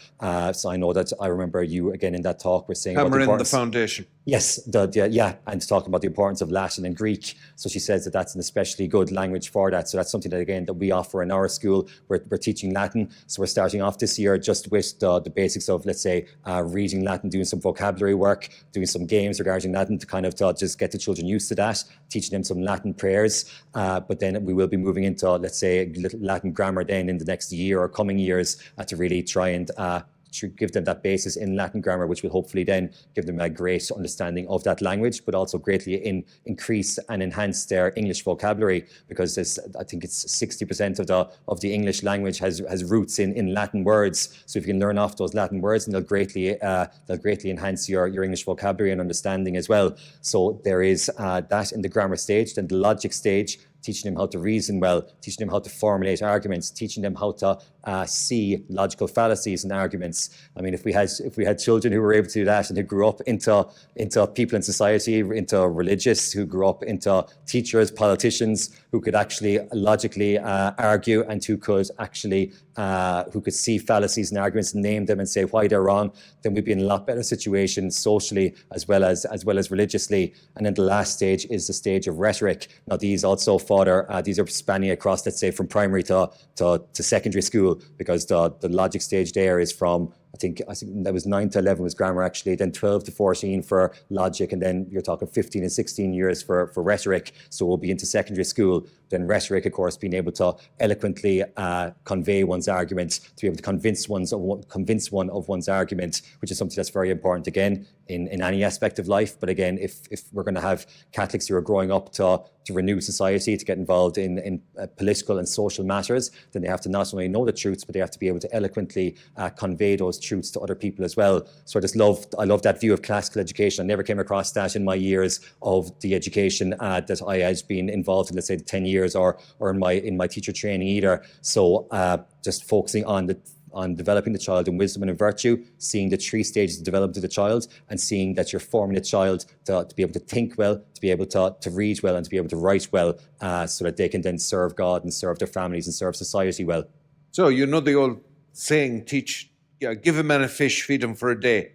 So I know that I remember you, again, in that talk, were saying Hammer about in the foundation. Yes, and talking about the importance of Latin and Greek. So she says that that's an especially good language for that. So that's something that, again, that we offer in our school. We're teaching Latin. So we're starting off this year just with the basics of, let's say, reading Latin, doing some vocabulary work, doing some games regarding Latin to kind of just get the children used to that, teaching them some Latin prayers. But then we will be moving into, let's say, Latin grammar then in the next year or coming years to really try and to give them that basis in Latin grammar, which will hopefully then give them a great understanding of that language, but also greatly increase and enhance their English vocabulary, because I think it's 60% of the English language has roots in Latin words. So if you can learn off those Latin words, and they'll greatly enhance your English vocabulary and understanding as well. So there is that in the grammar stage. Then the logic stage, teaching them how to reason well, teaching them how to formulate arguments, teaching them how to see logical fallacies in arguments. I mean, if we had children who were able to do that and who grew up into people in society, into religious, who grew up into teachers, politicians, who could actually logically argue, and who could see fallacies in arguments and name them and say why they're wrong, then we'd be in a lot better situation socially as well as religiously. And then the last stage is the stage of rhetoric. Now these also these are spanning across, let's say, from primary to secondary school, because the logic stage there is from I think that was 9 to 11 was grammar actually, then 12 to 14 for logic, and then you're talking 15 and 16 years for rhetoric. So we'll be into secondary school. Then rhetoric, of course, being able to eloquently convey one's argument, to be able to convince one of one's argument, which is something that's very important, again, in any aspect of life. But again, if we're going to have Catholics who are growing up to renew society, to get involved in political and social matters, then they have to not only know the truths, but they have to be able to eloquently convey those truths to other people as well. So I love that view of classical education. I never came across that in my years of the education that I had been involved in, let's say, 10 years or in my teacher training either. So just focusing on developing the child in wisdom and in virtue, seeing the 3 stages of development of the child, and seeing that you're forming the child to be able to think well, to be able to read well, and to be able to write well, so that they can then serve God and serve their families and serve society well. So you know the old saying, give a man a fish, feed him for a day.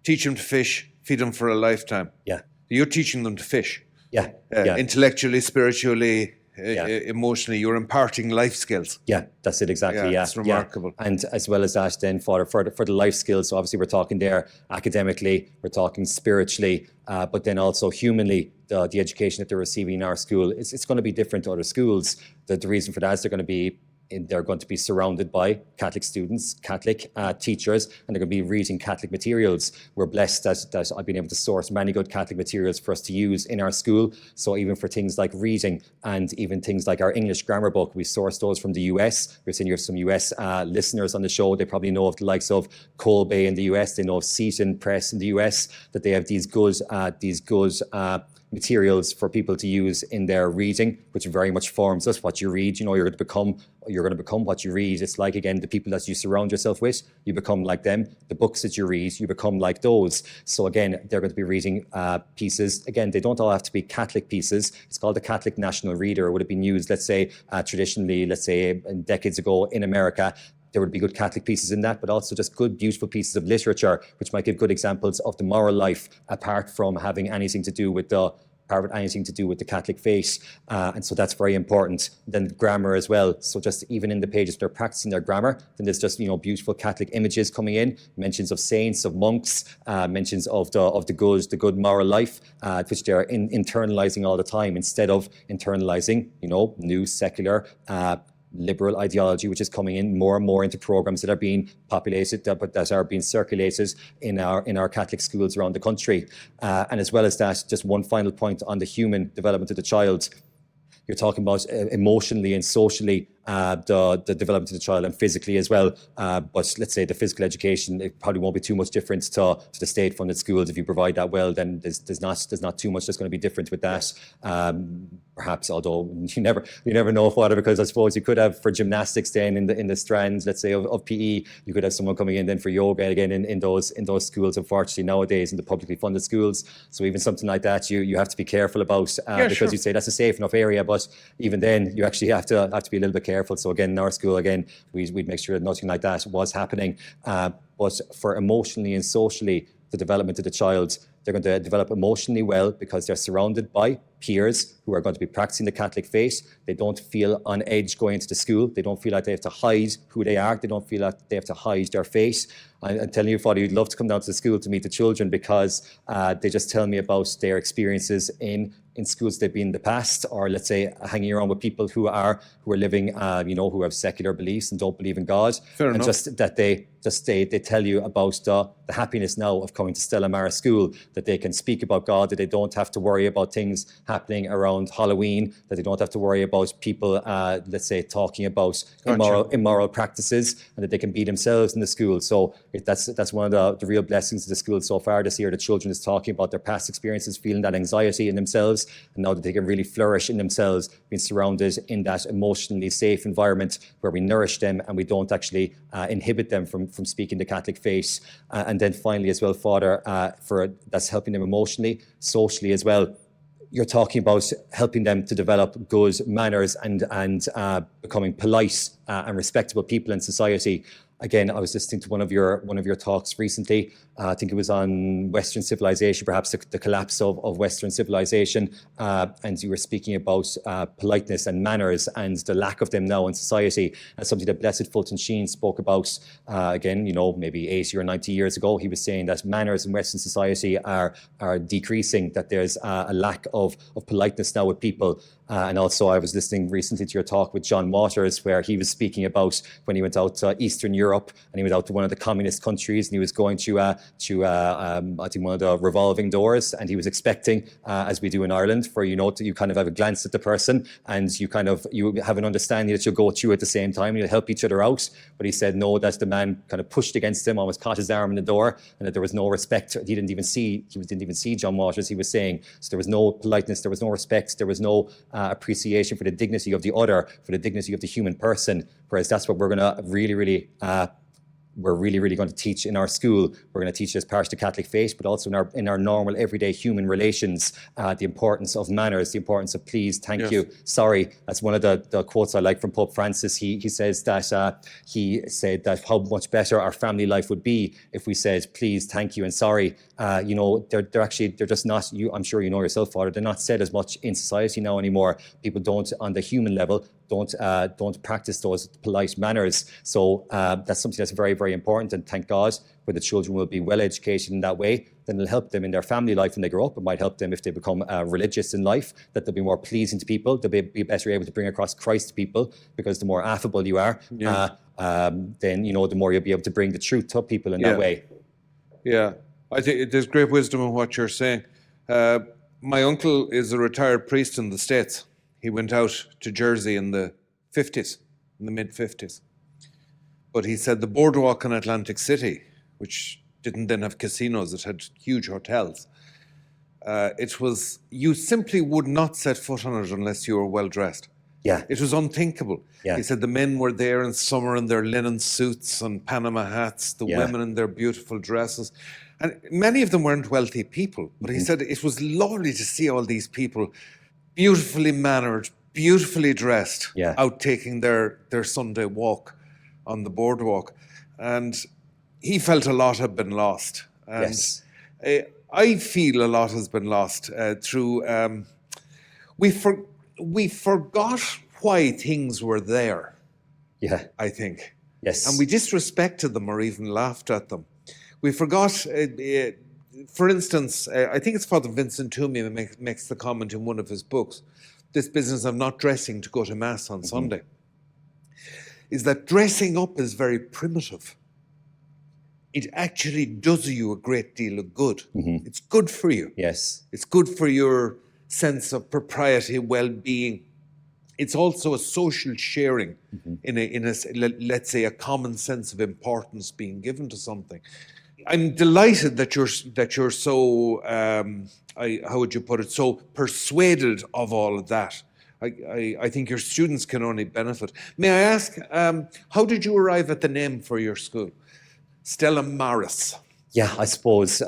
Teach him to fish, feed him for a lifetime. Yeah. You're teaching them to fish. Yeah. Intellectually, spiritually, emotionally. You're imparting life skills. Yeah, that's it exactly. Yeah, it's remarkable. Yeah. And as well as that, then for the life skills, so obviously we're talking there academically, we're talking spiritually, but then also humanly, the education that they're receiving in our school, it's going to be different to other schools. The reason for that is they're going to be surrounded by Catholic students, Catholic teachers, and they're going to be reading Catholic materials. We're blessed that I've been able to source many good Catholic materials for us to use in our school. So even for things like reading and even things like our English grammar book, we sourced those from the US. We're seeing you have some US listeners on the show. They probably know of the likes of Colby in the US. They know of Seton Press in the US, that they have these good materials for people to use in their reading, which very much forms us. What you read, you're going to become what you read. It's like, again, the people that you surround yourself with, you become like them. The books that you read, you become like those. So again, they're going to be reading pieces. Again, they don't all have to be Catholic pieces. It's called the Catholic National Reader. It would have been used, let's say, traditionally, decades ago in America. There would be good Catholic pieces in that, but also just good, beautiful pieces of literature, which might give good examples of the moral life, apart from having anything to do with the Catholic faith. And so that's very important. Then grammar as well. So just even in the pages they're practicing their grammar, then there's just, beautiful Catholic images coming in, mentions of saints, of monks, mentions of the good moral life, which they're internalizing all the time, instead of internalizing, new secular, liberal ideology, which is coming in more and more into programs that are being populated, that are being circulated in our Catholic schools around the country. And as well as that, just one final point on the human development of the child. You're talking about emotionally and socially the development of the child, and physically as well. But let's say the physical education, it probably won't be too much different to the state-funded schools. If you provide that well, then there's not too much that's going to be different with that. Perhaps, although you never know for it, because I suppose you could have for gymnastics then in the strands, let's say of PE, you could have someone coming in then for yoga again in those schools. Unfortunately, nowadays in the publicly funded schools, so even something like that, you have to be careful about because you say that's a safe enough area, but even then you actually have to be a little bit careful. So again, in our school, we'd make sure that nothing like that was happening. But for emotionally and socially, the development of the child, they're going to develop emotionally well because they're surrounded by peers who are going to be practicing the Catholic faith. They don't feel on edge going into the school. They don't feel like they have to hide who they are. They don't feel like they have to hide their faith. I'm telling you, Father, you'd love to come down to the school to meet the children, because they just tell me about their experiences in schools they've been in the past, or let's say hanging around with people who are living, who have secular beliefs and don't believe in God. Fair enough. Just that they tell you about the happipiness now of coming to Stella Maris School, that they can speak about God, that they don't have to worry about things happening around Halloween, that they don't have to worry about people, let's say, talking about immoral practices, and that they can be themselves in the school. So that's one of the real blessings of the school so far this year. The children is talking about their past experiences, feeling that anxiety in themselves, and now that they can really flourish in themselves, being surrounded in that emotionally safe environment where we nourish them and we don't actually inhibit them from speaking the Catholic faith. And then finally as well, Father, that's helping them emotionally, socially as well. You're talking about helping them to develop good manners and becoming polite and respectable people in society. Again, I was listening to one of your talks recently. I think it was on Western civilization, perhaps the collapse of Western civilization. And you were speaking about politeness and manners and the lack of them now in society. That's something that Blessed Fulton Sheen spoke about, again, maybe 80 or 90 years ago. He was saying that manners in Western society are decreasing, that there's a lack of politeness now with people. And also I was listening recently to your talk with John Waters, where he was speaking about when he went out to Eastern Europe and he went out to one of the communist countries, and he was going to I think one of the revolving doors, and he was expecting, as we do in Ireland, for you kind of have a glance at the person and you have an understanding that you'll go through at the same time and you'll help each other out. But he said no, that the man kind of pushed against him, almost caught his arm in the door, and that there was no respect. He didn't even see John Waters, he was saying. So there was no politeness, there was no respect, there was no appreciation for the dignity of the other, for the dignity of the human person. Whereas that's what we're going to really, really we're really going to teach in our school. We're going to teach as part of the Catholic faith, but also in our normal everyday human relations, the importance of manners, the importance of please, thank you, sorry. That's one of the quotes I like from Pope Francis. He says that he said that how much better our family life would be if we said please, thank you, and sorry. They're just not. I'm sure you know yourself, Father. They're not said as much in society now anymore. People don't, on the human level, don't practice those polite manners. So that's something that's very, very important. And thank God, where the children will be well educated in that way, then it'll help them in their family life when they grow up. It might help them if they become religious in life, that they'll be more pleasing to people. They'll be better able to bring across Christ to people, because the more affable you are, then the more you'll be able to bring the truth to people in that way. Yeah, I think there's great wisdom in what you're saying. My uncle is a retired priest in the States. He went out to Jersey in the 50s, in the mid-50s. But he said the boardwalk in Atlantic City, which didn't then have casinos, it had huge hotels. You simply would not set foot on it unless you were well-dressed. Yeah. It was unthinkable. Yeah. He said the men were there in summer in their linen suits and Panama hats, the women in their beautiful dresses. And many of them weren't wealthy people. But he said it was lovely to see all these people beautifully mannered, beautifully dressed, out taking their Sunday walk on the boardwalk. And he felt a lot had been lost. And I feel a lot has been lost through... We forgot why things were there, I think. Yes. And we disrespected them or even laughed at them. We forgot, for instance, I think it's Father Vincent Toomey who makes the comment in one of his books, this business of not dressing to go to Mass on Sunday, is that dressing up is very primitive. It actually does you a great deal of good. It's good for you. Yes. It's good for your sense of propriety, well-being. It's also a social sharing in a let's say a common sense of importance being given to something. I'm delighted that you're so how would you put it, so persuaded of all of that. I think your students can only benefit. May I ask, how did you arrive at the name for your school? Stella Maris. Yeah, I suppose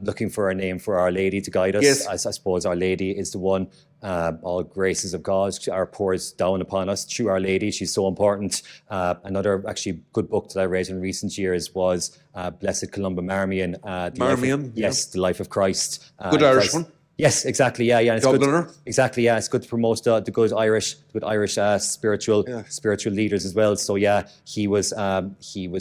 looking for a name for Our Lady to guide us. Yes. I suppose Our Lady is the one. All graces of God are poured down upon us through Our Lady. She's so important. Another actually good book that I read in recent years was Blessed Columba Marmion. Yes, The Life of Christ. Good Irish one. Yes, exactly. Yeah. It's Dubliner. Good. Exactly. Yeah, it's good to promote the good Irish spiritual leaders as well. So he was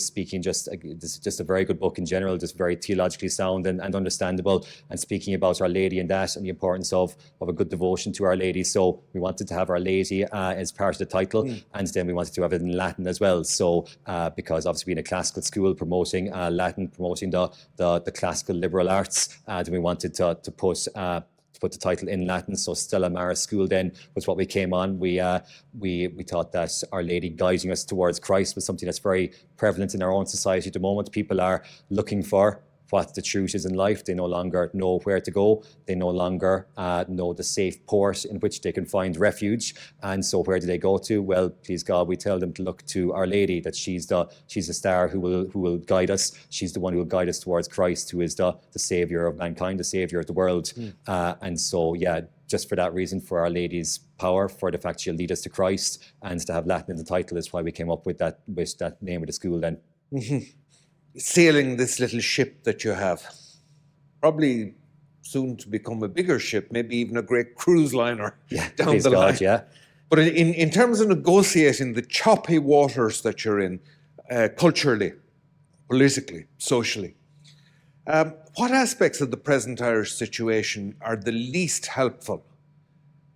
speaking just a very good book in general, just very theologically sound and understandable, and speaking about Our Lady and that, and the importance of a good devotion to Our Lady. So we wanted to have Our Lady as part of the title, and then we wanted to have it in Latin as well. So because obviously being a classical school, promoting Latin, promoting the classical liberal arts, then we wanted to put the title in Latin. So Stella Maris School then was what we came on. We thought that Our Lady guiding us towards Christ was something that's very prevalent in our own society at the moment. People are looking for what the truth is in life. They no longer know where to go. They no longer know the safe port in which they can find refuge. And so where do they go to? Well, please God, we tell them to look to Our Lady, that she's the star who will guide us. She's the one who will guide us towards Christ, who is the Saviour of mankind, the Saviour of the world. And so, just for that reason, for Our Lady's power, for the fact she'll lead us to Christ, and to have Latin in the title is why we came up with that name of the school then. Sailing this little ship that you have, probably soon to become a bigger ship, maybe even a great cruise liner down the line. But in terms of negotiating the choppy waters that you're in, culturally, politically, socially, what aspects of the present Irish situation are the least helpful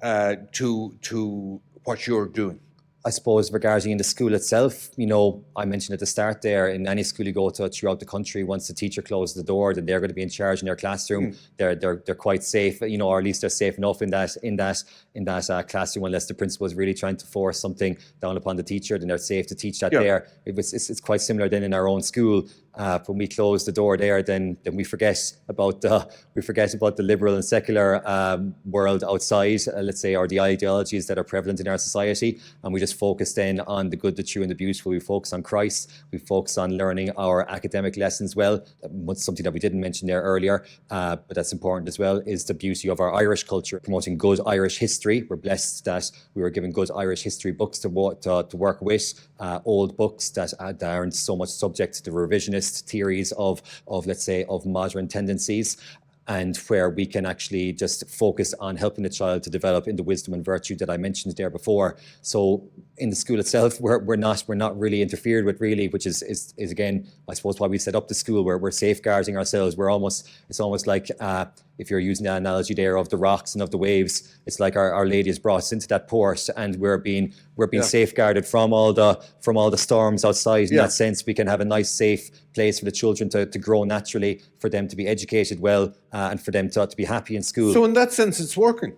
to what you're doing? I suppose regarding in the school itself, I mentioned at the start there, in any school you go to throughout the country, once the teacher closes the door, then they're going to be in charge in their classroom. They're quite safe, or at least they're safe enough in that classroom, unless the principal is really trying to force something down upon the teacher, then they're safe to teach that there. It's quite similar then in our own school. When we close the door there, then we forget about the liberal and secular world outside, let's say, or the ideologies that are prevalent in our society, and we just just focus then on the good, the true and the beautiful. We focus on Christ. We focus on learning our academic lessons well. Something that we didn't mention there earlier, but that's important as well, is the beauty of our Irish culture, promoting good Irish history. We're blessed that we were given good Irish history books to work with, old books that aren't so much subject to the revisionist theories of let's say, of modern tendencies, and where we can actually just focus on helping the child to develop in the wisdom and virtue that I mentioned there before. So in the school itself, we're not really interfered with, really, which is again, I suppose, why we set up the school, where we're safeguarding ourselves. It's almost like, if you're using the analogy there of the rocks and of the waves, it's like Our Lady has brought us into that port, and we're being safeguarded from all the storms outside. In that sense, we can have a nice, safe place for the children to grow naturally, for them to be educated well, and for them to be happy in school. So in that sense, it's working.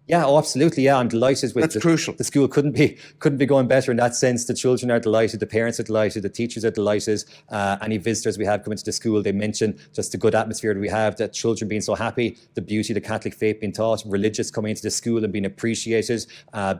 Yeah, oh, absolutely. Yeah, I'm delighted with That's crucial. The school couldn't be going better in that sense. The children are delighted, the parents are delighted, the teachers are delighted. Any visitors we have come into the school, they mention just the good atmosphere that we have, the children being so happy, the beauty of the Catholic faith being taught, religious coming into the school and being appreciated,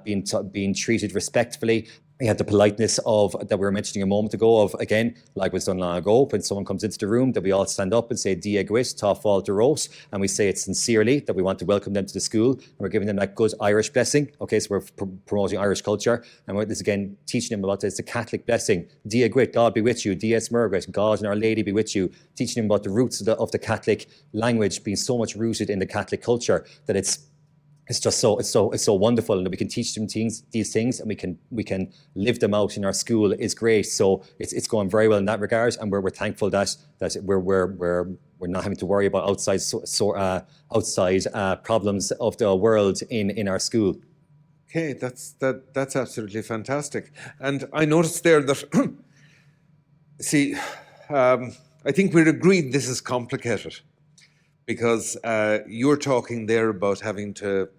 being treated respectfully. We had the politeness that we were mentioning a moment ago of, again, like was done long ago, when someone comes into the room, that we all stand up and say, Dia Gwis, Ta Fáilte Rós, and we say it sincerely, that we want to welcome them to the school, and we're giving them that good Irish blessing. Okay, so we're promoting Irish culture, and we're this again teaching them about this, the Catholic blessing. Dia Gwit, God be with you. Dia Smurgwit, God and Our Lady be with you. Teaching them about the roots of the Catholic language being so much rooted in the Catholic culture that it's just so wonderful, and that we can teach them these things, and we can live them out in our school is great. So it's going very well in that regard, and we're thankful that we're not having to worry about outside problems of the world in our school. Okay, that's absolutely fantastic. And I noticed there that see, I think we're agreed this is complicated, because you're talking there about having to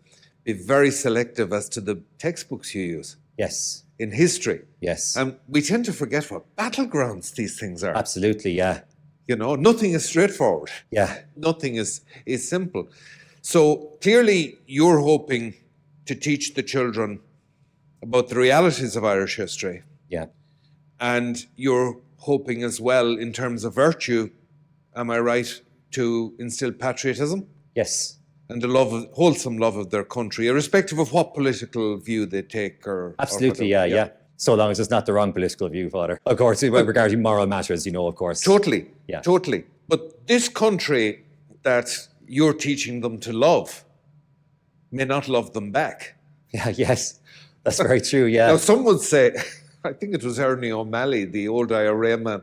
be very selective as to the textbooks you use. Yes. In history. Yes. And we tend to forget what battlegrounds these things are. Absolutely, yeah. You know, nothing is straightforward. Yeah. Nothing is simple. So clearly you're hoping to teach the children about the realities of Irish history. Yeah. And you're hoping as well, in terms of virtue, am I right, to instill patriotism? Yes. And wholesome love of their country, irrespective of what political view they take or... Absolutely, or yeah. So long as it's not the wrong political view, Father. Of course, regarding moral matters, of course. Totally, yeah. Totally. But this country that you're teaching them to love may not love them back. Yeah, yes. That's very true, yeah. Now, some would say, I think it was Ernie O'Malley, the old IRA man,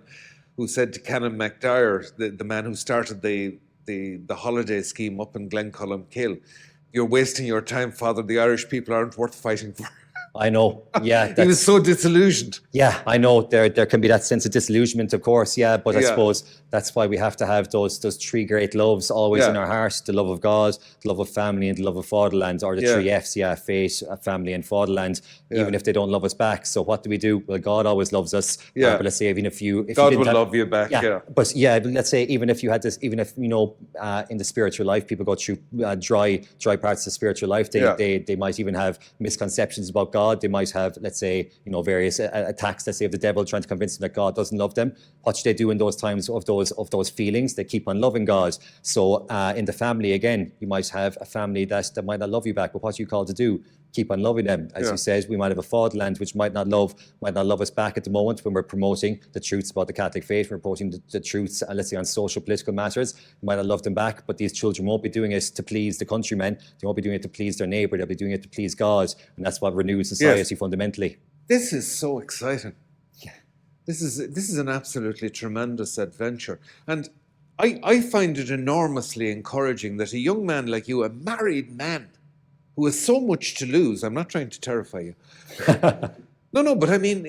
who said to Canon MacDyer, the man who started the holiday scheme up in Glencullen, you're wasting your time, Father. The Irish people aren't worth fighting for. I know, yeah. He was so disillusioned. Yeah, I know. There can be that sense of disillusionment, of course, yeah. But I suppose that's why we have to have those three great loves always in our heart: the love of God, the love of family, and the love of fatherland, or the three F's, faith, family, and fatherland, even if they don't love us back. So what do? Well, God always loves us. But let's say even if God will love you back. But let's say even if you had this, even if in the spiritual life, people go through dry parts of the spiritual life. They might even have misconceptions about God. They might have, let's say, various attacks, let's say, of the devil trying to convince them that God doesn't love them. What should they do in those times of those feelings? They keep on loving God. So in the family, again, you might have a family that might not love you back, but what are you called to do? Keep on loving them. As you said, we might have a fatherland which might not love us back at the moment when we're promoting the truths about the Catholic faith, we're promoting the truths, let's say, on social, political matters. We might not love them back, but these children won't be doing it to please the countrymen. They won't be doing it to please their neighbour. They'll be doing it to please God. And that's what renews society fundamentally. This is so exciting. Yeah. This is an absolutely tremendous adventure. And I find it enormously encouraging that a young man like you, a married man, who has so much to lose. I'm not trying to terrify you. No, but I mean,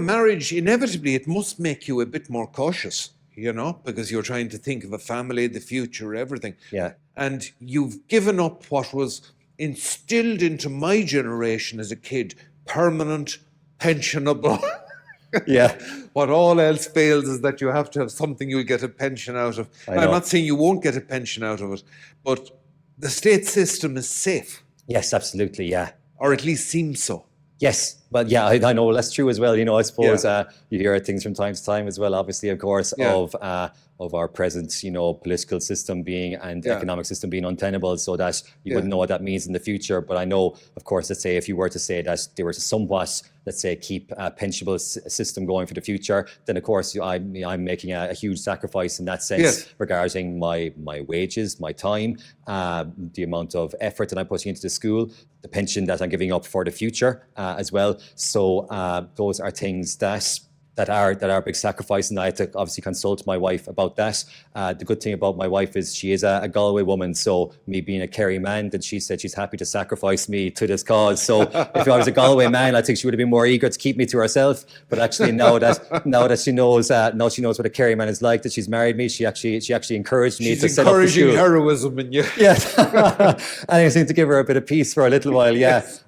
marriage, inevitably, it must make you a bit more cautious, because you're trying to think of a family, the future, everything. Yeah. And you've given up what was instilled into my generation as a kid, permanent, pensionable. Yeah. What all else fails is that you have to have something you'll get a pension out of. I'm not saying you won't get a pension out of it, but the state system is safe. Yes, absolutely, yeah. Or at least seems so. Yes, Well, yeah, I know that's true as well. I suppose you hear things from time to time as well, obviously, of course, of our present, political system being and economic system being untenable, so that you wouldn't know what that means in the future. But I know, of course, let's say if you were to say that they were to somewhat, let's say, keep a pensionable system going for the future, then of course I'm making a huge sacrifice in that sense regarding my wages, my time, the amount of effort that I'm putting into the school, the pension that I'm giving up for the future as well. So those are things that are a big sacrifice, and I had to obviously consult my wife about that. The good thing about my wife is she is a Galway woman, so me being a Kerry man, then she said she's happy to sacrifice me to this cause. So if I was a Galway man, I think she would have been more eager to keep me to herself. But actually now that she knows what a Kerry man is like, that she's married me, she actually encouraged me to set up the school. She's encouraging heroism in you. Yes, anything to give her a bit of peace for a little while.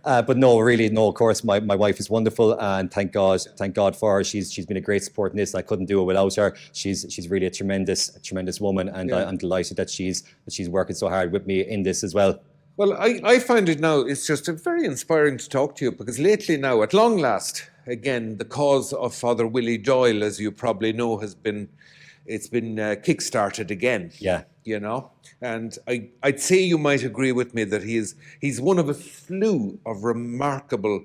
But no, really, no. Of course, my wife is wonderful, and thank God for her. She's been a great support in this. I couldn't do it without her. She's really a tremendous woman, and I'm delighted that she's working so hard with me in this as well. Well, I find it now, it's just very inspiring to talk to you, because lately now, at long last, again, the cause of Father Willie Doyle, as you probably know, it's been kick-started again. Yeah. And I'd say you might agree with me that he's one of a slew of remarkable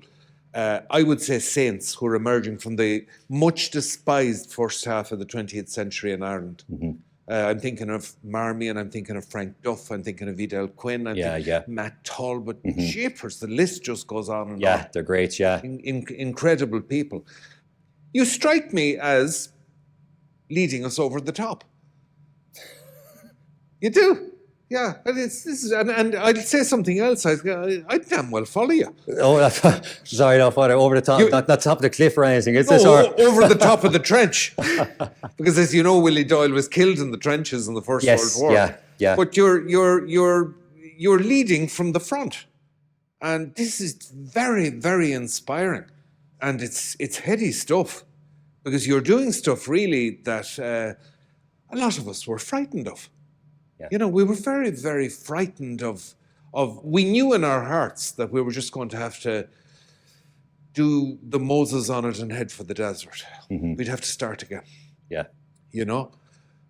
I would say saints who are emerging from the much despised first half of the 20th century in Ireland. Mm-hmm. I'm thinking of Marmion, I'm thinking of Frank Duff, I'm thinking of Vidal Quinn, I'm thinking of Matt Talbot, Japers, the list just goes on and on. Yeah, they're great, Incredible people. You strike me as leading us over the top. You do. Yeah, and I'll say something else. I damn well follow you. Oh, sorry, no, Father, over the top, not top of the cliff or anything. It's over the top of the trench, because as you know, Willie Doyle was killed in the trenches in the First World War. Yeah. But you're leading from the front, and this is very, very inspiring, and it's heady stuff, because you're doing stuff really that a lot of us were frightened of. Yeah. We were very, very frightened of. We knew in our hearts that we were just going to have to do the Moses on it and head for the desert. Mm-hmm. We'd have to start again. Yeah.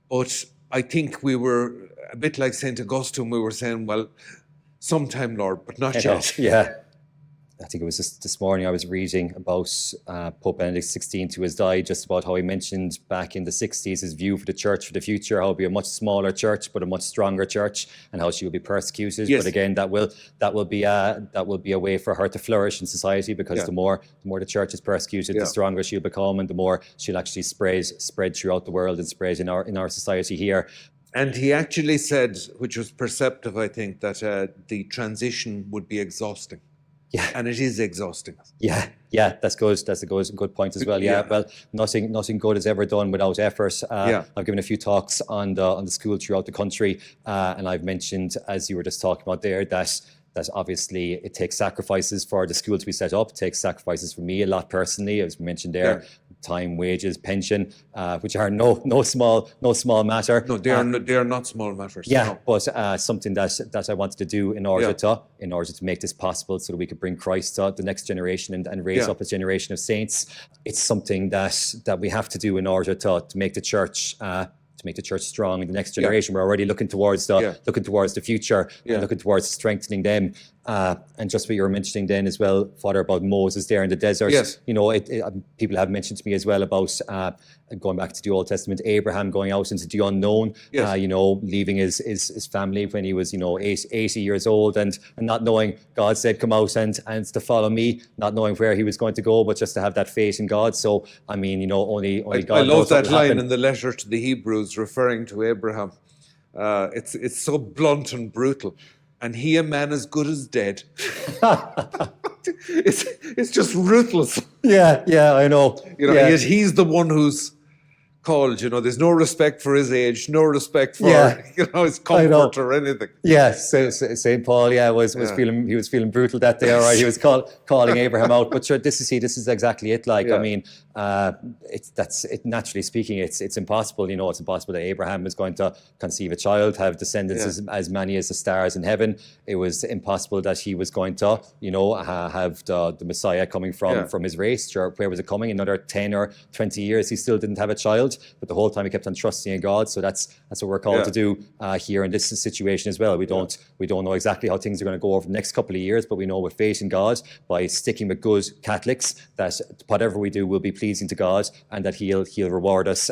But I think we were a bit like St. Augustine. We were saying, well, sometime, Lord, but not yet. Yeah. I think it was just this morning I was reading about Pope Benedict XVI to his die, just about how he mentioned back in the 60s his view for the church for the future, how it would be a much smaller church but a much stronger church, and how she would be persecuted. Yes. But again, that will be a way for her to flourish in society, because the more the church is persecuted, the stronger she'll become, and the more she'll actually spread throughout the world and spread in our society here. And he actually said, which was perceptive, I think, that the transition would be exhausting. Yeah, and it is exhausting. Yeah, that's good. That's a good point as well. Yeah, well, nothing good is ever done without effort. I've given a few talks on the school throughout the country, and I've mentioned, as you were just talking about there, that obviously it takes sacrifices for the school to be set up. It takes sacrifices for me a lot personally, as mentioned there. Time, wages, pension, which are no small matter. No, they are not small matters. Yeah, no. But something that I wanted to do in order to make this possible, so that we could bring Christ to the next generation and raise up a generation of saints. It's something that we have to do in order to make the church. To make the church strong in the next generation. We're already looking towards the future, and looking towards strengthening them. And just what you were mentioning then as well, Father, about Moses there in the desert. Yes. People have mentioned to me as well about going back to the Old Testament, Abraham going out into the unknown, leaving his family when he was 80 years old, and not knowing. God said, come out and to follow me, not knowing where he was going to go, but just to have that faith in God. So I mean, only God. I love that line in the letter to the Hebrews referring to Abraham. It's so blunt and brutal. And he, a man as good as dead. It's just ruthless. Yeah, I know. Yet he's the one who's called, there's no respect for his age, no respect for, his comfort or anything. Yes, St. Paul, was feeling brutal that day, all right. He was calling Abraham out. But sure, this is exactly it. Like, I mean, naturally speaking, it's impossible. It's impossible that Abraham was going to conceive a child, have descendants as many as the stars in heaven. It was impossible that he was going to, have the Messiah coming from his race. Sure, where was it coming? Another 10 or 20 years, he still didn't have a child. But the whole time he kept on trusting in God. So that's what we're called to do here in this situation as well. We don't know exactly how things are going to go over the next couple of years, but we know with faith in God, by sticking with good Catholics, that whatever we do will be pleasing to God, and that He'll reward us.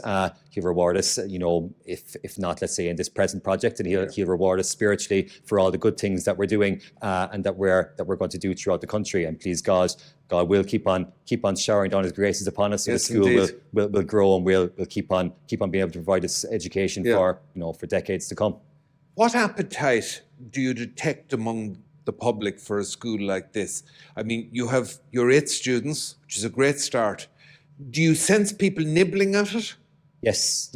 He'll reward us, if not, let's say, in this present project, and He'll reward us spiritually for all the good things that we're doing and that we're going to do throughout the country. And please God will keep on showering down His graces upon us, so the school will grow, and we'll keep on being able to provide this education for decades to come. What appetite do you detect among the public for a school like this? I mean, you have your 8 students, which is a great start. Do you sense people nibbling at it? Yes.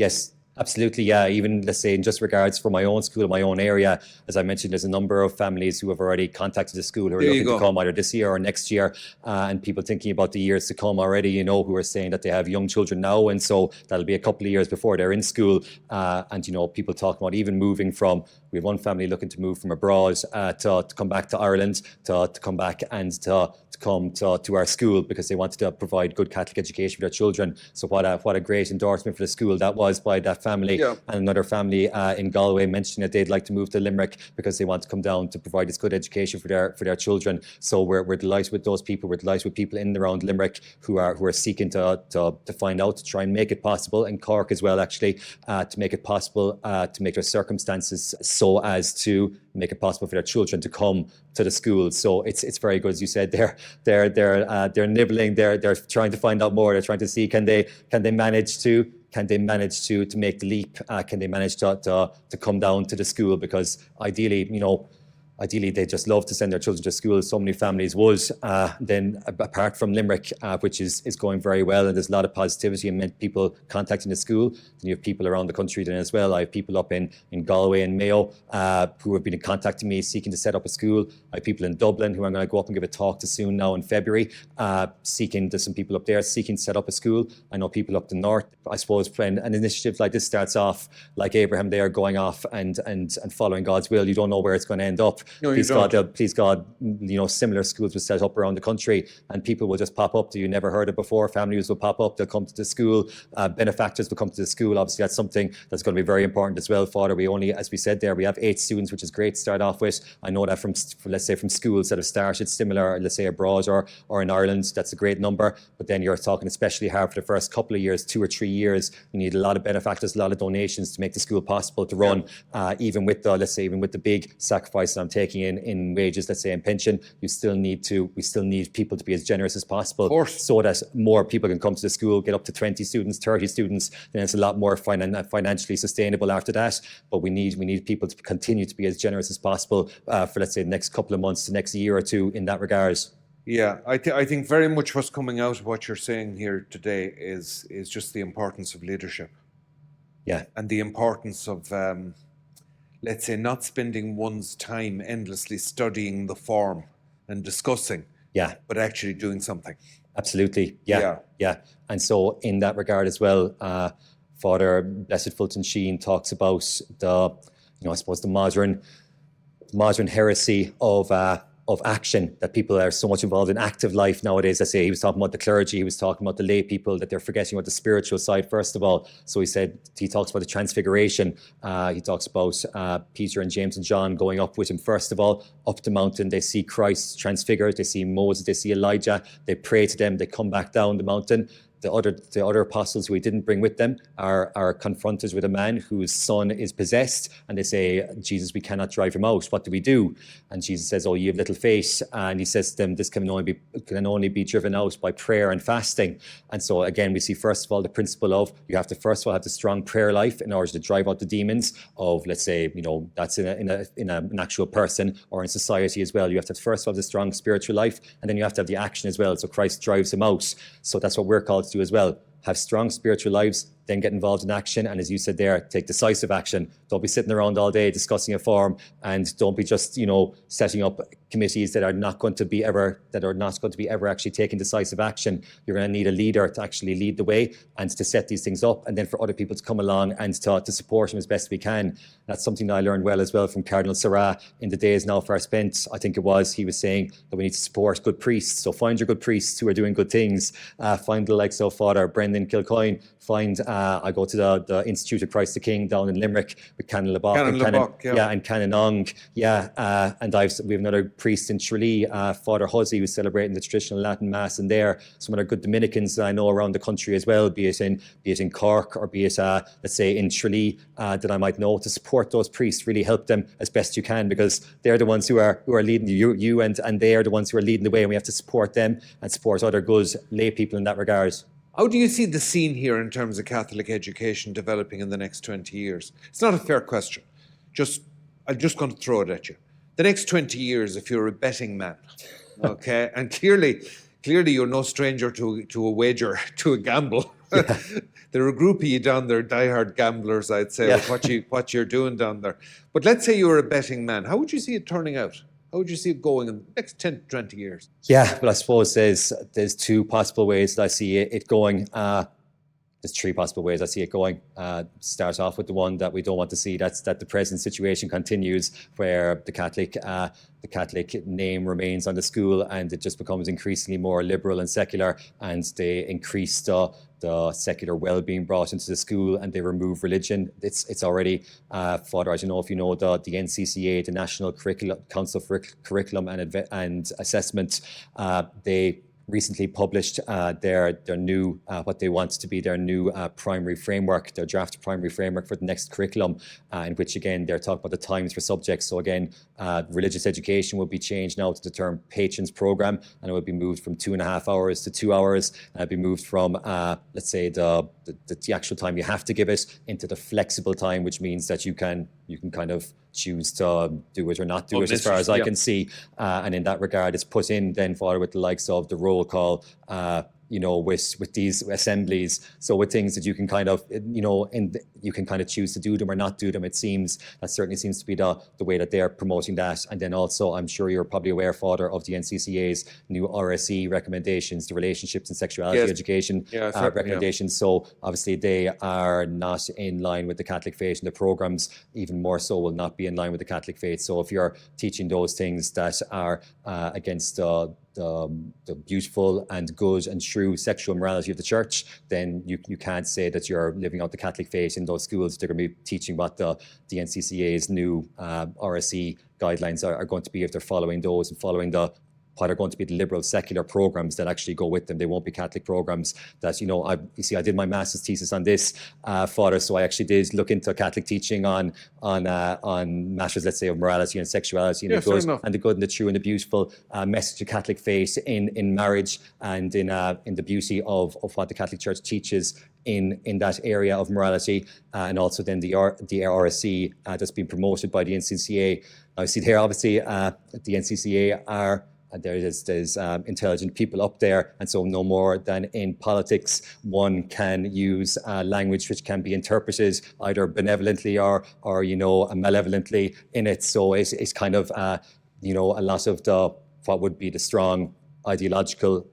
Absolutely, yeah. Even, let's say, in just regards for my own school, my own area, as I mentioned, there's a number of families who have already contacted the school who are looking to come either this year or next year, and people thinking about the years to come already, who are saying that they have young children now, and so that'll be a couple of years before they're in school. And, people talking about even moving from, we have one family looking to move from abroad to come back to Ireland, to come back and to come to our school, because they wanted to provide good Catholic education for their children. So what a great endorsement for the school that was by that family. And another family in Galway mentioned that they'd like to move to Limerick because they want to come down to provide this good education for their children. So we're delighted with those people. We're delighted with people in and around Limerick who are seeking to find out, to try and make it possible, and Cork as well, actually, to make it possible to make their circumstances so as to make it possible for their children to come to the school. So it's very good, as you said. They're nibbling. They're trying to find out more. They're trying to see can they manage to make the leap? Can they manage to come down to the school? Because ideally, they just love to send their children to school. So many families would. Then apart from Limerick, which is going very well, and there's a lot of positivity and people contacting the school, then you have people around the country then as well. I have people up in Galway and Mayo who have been contacting me seeking to set up a school. I have people in Dublin who I'm going to go up and give a talk to soon now in February, there's some people up there seeking to set up a school. I know people up the north. I suppose when an initiative like this starts off, like Abraham, they are going off and following God's will. You don't know where it's going to end up. No, please God, similar schools will set up around the country, and people will just pop up that you never heard of before. Families will pop up, they'll come to the school, benefactors will come to the school. Obviously, that's something that's going to be very important as well, Father. We only, as we said there, we have 8 students, which is great to start off with. I know that from schools that have started similar, let's say abroad or in Ireland, that's a great number. But then you're talking especially hard for the first couple of years, 2 or 3 years. You need a lot of benefactors, a lot of donations to make the school possible to run, even with the big sacrifices I'm taking in wages, let's say in pension. We still need people to be as generous as possible, so that more people can come to the school, get up to 20 students, 30 students. Then it's a lot more financially sustainable after that. But we need people to continue to be as generous as possible for, let's say, the next couple of months, the next year or two in that regard. Yeah, I think very much what's coming out of what you're saying here today is just the importance of leadership. Yeah. And the importance of let's say, not spending one's time endlessly studying the form and discussing, but actually doing something. Absolutely, yeah. And so in that regard as well, Father Blessed Fulton Sheen talks about the modern heresy of action, that people are so much involved in active life nowadays. I say he was talking about the clergy, he was talking about the lay people, that they're forgetting about the spiritual side first of all. So he talks about the transfiguration. He talks about Peter and James and John going up with him first of all, up the mountain. They see Christ transfigured, they see Moses, they see Elijah, they pray to them, they come back down the mountain. The other apostles who he didn't bring with them are confronted with a man whose son is possessed, and they say, Jesus, we cannot drive him out. What do we do? And Jesus says, oh, you have little faith. And he says to them, this can only be driven out by prayer and fasting. And so again, we see first of all the principle of you have to first of all have the strong prayer life in order to drive out the demons of, let's say, that's in an actual person or in society as well. You have to first of all have the strong spiritual life, and then you have to have the action as well. So Christ drives them out. So that's what we're called to do as well. Have strong spiritual lives, then get involved in action. And as you said there, take decisive action. Don't be sitting around all day discussing a form, and don't be just, setting up committees that are not going to be ever actually taking decisive action. You're going to need a leader to actually lead the way and to set these things up, and then for other people to come along and to support them as best we can. That's something that I learned well as well from Cardinal Sarah in the days now far spent. I think he was saying that we need to support good priests. So find your good priests who are doing good things. Find the likes of Father Brendan Kilcoyne. I go to the Institute of Christ the King down in Limerick with Canon Lebock and Canon Ong. And we have another priest in Tralee, Father Huzzy, who's celebrating the traditional Latin Mass in there. Some other good Dominicans that I know around the country as well, be it in Cork or be it let's say in Tralee, that I might know, to support those priests, really help them as best you can, because they're the ones who are leading you and they are the ones who are leading the way, and we have to support them and support other good lay people in that regard. How do you see the scene here in terms of Catholic education developing in the next 20 years? It's not a fair question. I'm just going to throw it at you. The next 20 years, if you're a betting man, okay, and clearly you're no stranger to a wager, to a gamble. Yeah. There are a group of you down there, diehard gamblers, I'd say, with what you're doing down there. But let's say you're a betting man. How would you see it turning out? How would you see it going in the next 10 to 20 years? Yeah, but I suppose there's two possible ways that I see it going. There's three possible ways I see it going. Start off with the one that we don't want to see. That's that the present situation continues, where the Catholic name remains on the school, and it just becomes increasingly more liberal and secular, and they increase the secular well-being brought into the school, and they remove religion. It's already, Father, I don't know if you know the NCCA, the National Council for Curriculum and Assessment. They recently published their new what they want to be their new primary framework, their draft primary framework for the next curriculum, in which again they're talking about the times for subjects. So again, religious education will be changed now to the term patrons program, and it will be moved from 2.5 hours to 2 hours. It'll be moved from let's say the actual time you have to give it into the flexible time, which means that you can kind of choose to do it or not do it, as far as I can see. And in that regard, it's put in then, Father, with the likes of the roll call, with these assemblies. So with things that you can kind of, you can kind of choose to do them or not do them. It seems that certainly seems to be the way that they're promoting that. And then also, I'm sure you're probably aware, Father, of the NCCA's new RSE recommendations, the relationships and sexuality education recommendations. So obviously they are not in line with the Catholic faith, and the programs even more so will not be in line with the Catholic faith. So if you're teaching those things that are against the beautiful and good and true sexual morality of the church, then you can't say that you're living out the Catholic faith in those schools. They're going to be teaching what the NCCA's new RSE guidelines are going to be, if they're following those and following what are going to be the liberal secular programs that actually go with them. They won't be Catholic programs that, I did my master's thesis on this, Father, so I actually did look into Catholic teaching on matters, let's say, of morality and sexuality, and the good and the true and the beautiful message of Catholic faith in marriage, and in the beauty of what the Catholic Church teaches in that area of morality, and also then the RSE that's been promoted by the NCCA. I see there, obviously, the NCCA there's intelligent people up there, and so no more than in politics, one can use language which can be interpreted either benevolently or malevolently in it. So it's kind of a lot of what would be the strong ideological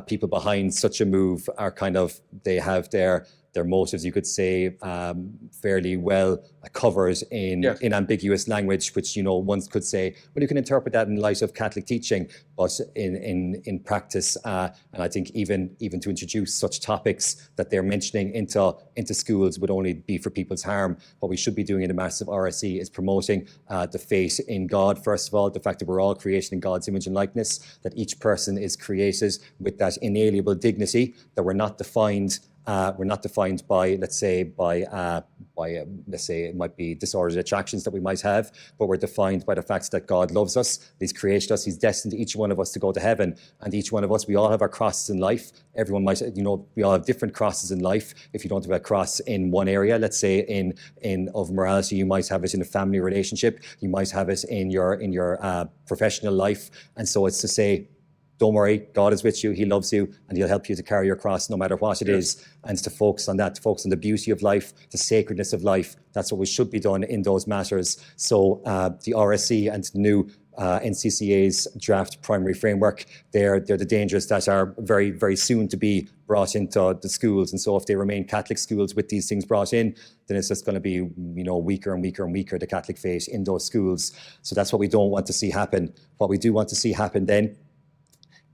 people behind such a move are kind of, they have their motives, you could say, fairly well covered in ambiguous language, which one could say, well, you can interpret that in light of Catholic teaching, but in practice, and I think even to introduce such topics that they're mentioning into schools would only be for people's harm. What we should be doing in the Mass of RSE is promoting the faith in God, first of all, the fact that we're all created in God's image and likeness, that each person is created with that inalienable dignity, that we're not defined by, let's say, it might be disordered attractions that we might have, but we're defined by the fact that God loves us, He's created us, He's destined each one of us to go to heaven, and each one of us, we all have our crosses in life. Everyone might, we all have different crosses in life. If you don't have a cross in one area, let's say in of morality, you might have it in a family relationship, you might have it in your professional life, and so it's to say, don't worry, God is with you, he loves you, and he'll help you to carry your cross no matter what it is, and to focus on that, to focus on the beauty of life, the sacredness of life. That's what we should be done in those matters. So the RSC and the new NCCA's draft primary framework, they're the dangers that are very, very soon to be brought into the schools. And so if they remain Catholic schools with these things brought in, then it's just going to be, weaker and weaker and weaker, the Catholic faith in those schools. So that's what we don't want to see happen. What we do want to see happen then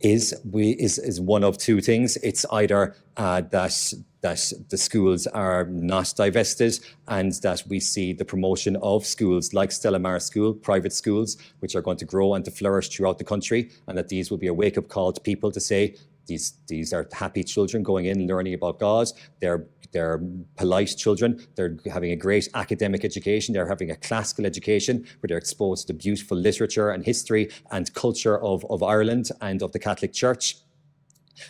is one of two things. It's either that the schools are not divested, and that we see the promotion of schools like Stella Maris School, private schools, which are going to grow and to flourish throughout the country, and that these will be a wake-up call to people to say, these are happy children going in and learning about God. They're polite children. They're having a great academic education. They're having a classical education where they're exposed to the beautiful literature and history and culture of Ireland and of the Catholic Church.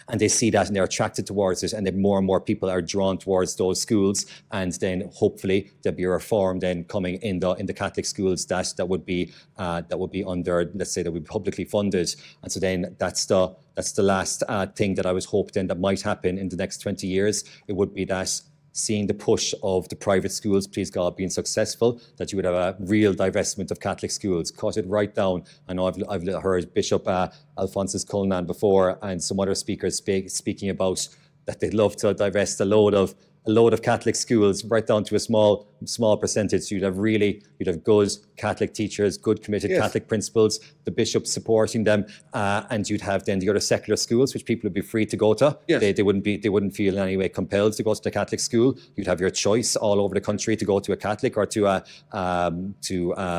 And they see that and they're attracted towards it, and then more and more people are drawn towards those schools, and then hopefully there'll be a reform then coming in the Catholic schools that would be under, let's say, that would be publicly funded. And so then that's the last thing that I was hoping that might happen in the next 20 years. It would be that seeing the push of the private schools, please God, being successful, that you would have a real divestment of Catholic schools, cut it right down. I know I've heard Bishop Alphonsus Cullinan before and some other speakers speaking about that they'd love to divest a load of Catholic schools right down to a small percentage. So you'd have good Catholic teachers, good committed Catholic principals, the bishops supporting them, and you'd have then the other secular schools which people would be free to go to. Yes. They wouldn't feel in any way compelled to go to the Catholic school. You'd have your choice all over the country to go to a Catholic or to a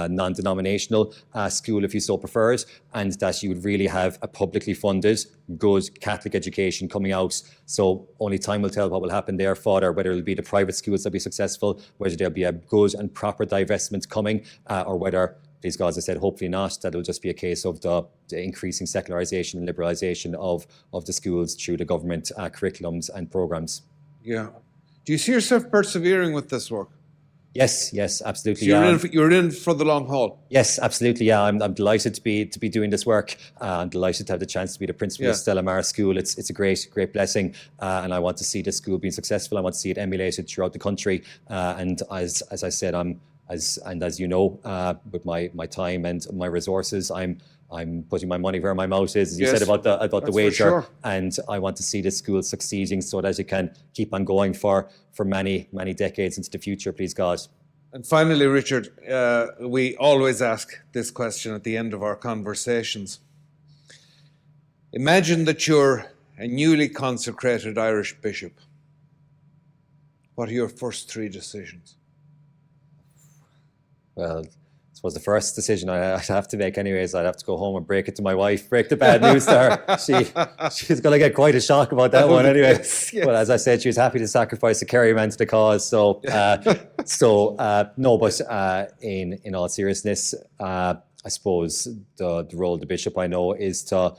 non-denominational school if you so preferred, and that you would really have a publicly funded, good Catholic education coming out. So only time will tell what will happen there, Father, whether it'll be the private schools that be successful, whether there'll be a good and proper divestment coming, or whether, please God, as I said, hopefully not, that it'll just be a case of the increasing secularization and liberalization of the schools through the government curriculums and programs. Yeah. Do you see yourself persevering with this work? Yes, absolutely. So you're in for the long haul. Yes, absolutely. Yeah, I'm delighted to be doing this work. I'm delighted to have the chance to be the principal of Stella Maris School. It's a great blessing, and I want to see this school being successful. I want to see it emulated throughout the country. And as I said, as you know, with my time and my resources, I'm putting my money where my mouth is, as you said about the wager, sure. And I want to see this school succeeding so that it can keep on going for many decades into the future, please God. And finally, Richard, we always ask this question at the end of our conversations. Imagine that you're a newly consecrated Irish bishop. What are your first three decisions? Well, I suppose the first decision I'd have to make anyways, I'd have to go home and break it to my wife, break the bad news to her. She's going to get quite a shock about that one anyway. Yes. Well, as I said, she was happy to sacrifice a Kerry man to the cause. So, no, but in all seriousness, I suppose the role of the bishop, I know, is to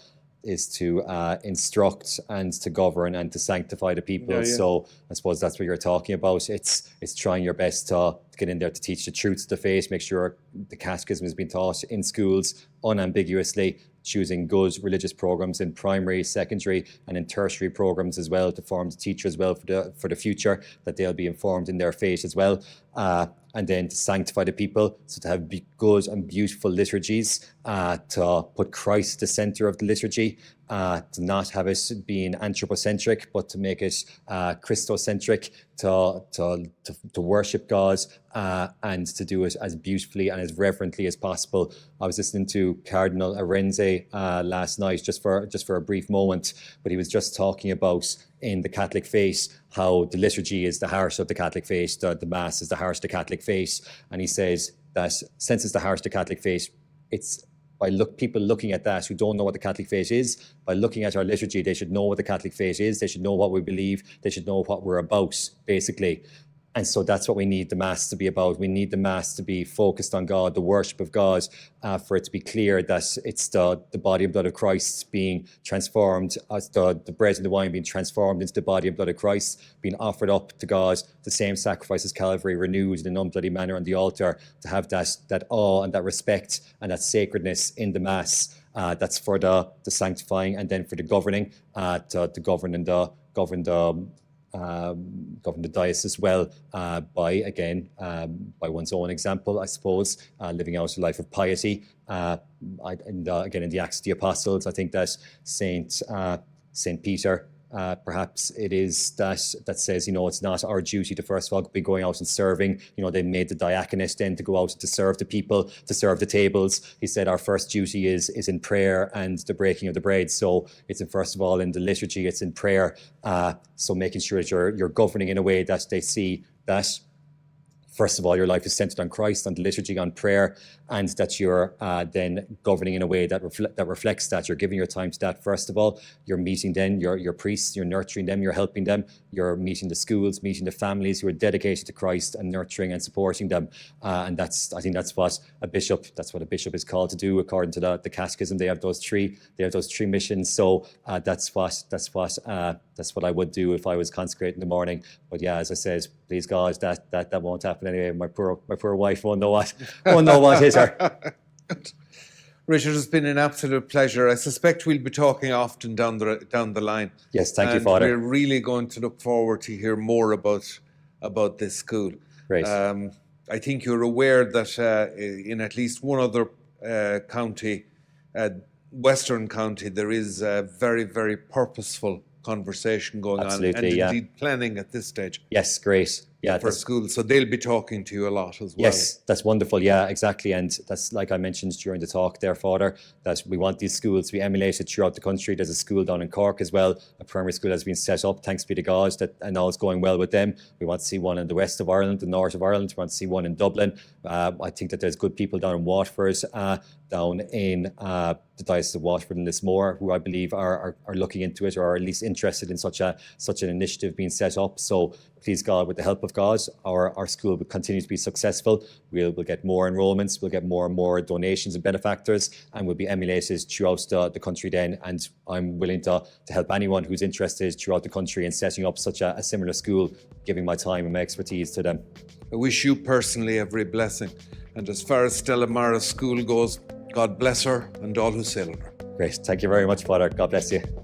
instruct and to govern and to sanctify the people. Yeah. So I suppose that's what you're talking about. It's trying your best to get in there to teach the truths of the faith, make sure the catechism is being taught in schools unambiguously, choosing good religious programs in primary, secondary and in tertiary programs as well, to form the teacher as well for the future, that they'll be informed in their faith as well. And then to sanctify the people, so to have good and beautiful liturgies, to put Christ at the centre of the liturgy, to not have it being anthropocentric, but to make it Christocentric, to worship God, and to do it as beautifully and as reverently as possible. I was listening to Cardinal Arenze last night, just for a brief moment, but he was just talking about in the Catholic faith how the liturgy is the heart of the Catholic faith, the Mass is the heart of the Catholic faith, and he says that since it's the heart of the Catholic faith, it's by people looking at that who don't know what the Catholic faith is, by looking at our liturgy, they should know what the Catholic faith is, they should know what we believe, they should know what we're about, basically. And so that's what we need the Mass to be about. We need the Mass to be focused on God, the worship of God, for it to be clear that it's the body and blood of Christ being transformed, as the bread and the wine being transformed into the body and blood of Christ, being offered up to God, the same sacrifice as Calvary, renewed in an unbloody manner on the altar, to have that awe and that respect and that sacredness in the Mass. That's for the sanctifying, and then for the governing, to govern the diocese as well, by one's own example, I suppose, living out a life of piety. Again, in the Acts of the Apostles, I think that Saint Peter, perhaps it is that says, it's not our duty to first of all be going out and serving. They made the diaconate then to go out to serve the people, to serve the tables. He said our first duty is in prayer and the breaking of the bread. So it's first of all in the liturgy, it's in prayer. So making sure that you're governing in a way that they see that first of all, your life is centered on Christ, on the liturgy, on prayer, and that you're then governing in a way that reflects that. You're giving your time to that. First of all, you're meeting then your priests, you're nurturing them, you're helping them, you're meeting the schools, meeting the families who are dedicated to Christ and nurturing and supporting them. And I think that's what a bishop is called to do according to the Catechism. They have those three missions. So that's what I would do if I was consecrating in the morning. But yeah, as I said, please God, that won't happen anyway. My poor wife won't know what hit her. Richard, it's been an absolute pleasure. I suspect we'll be talking often down the line. Yes, thank you, Father. We're really going to look forward to hear more about this school. Great. I think you're aware that in at least one other county, Western County, there is a very, very purposeful conversation going Absolutely, on, and yeah. indeed planning at this stage. Yes, great. Yeah, for school, so they'll be talking to you a lot as well. Yes, that's wonderful. Yeah, exactly. And that's like I mentioned during the talk there, Father, that we want these schools to be emulated throughout the country. There's a school down in Cork as well. A primary school has been set up, thanks be to God, and all is going well with them. We want to see one in the west of Ireland, the north of Ireland. We want to see one in Dublin. I think that there's good people down in Waterford, down in the Diocese of Waterford and Lismore, who I believe are looking into it, or are at least interested in such an initiative being set up. So please God, with the help of God, our school will continue to be successful. We'll get more enrolments, we'll get more and more donations and benefactors, and we'll be emulated throughout the country then. And I'm willing to help anyone who's interested throughout the country in setting up such a similar school, giving my time and my expertise to them. I wish you personally every blessing. And as far as Stella Maris School goes, God bless her and all who sail on her. Great. Thank you very much, Father. God bless you.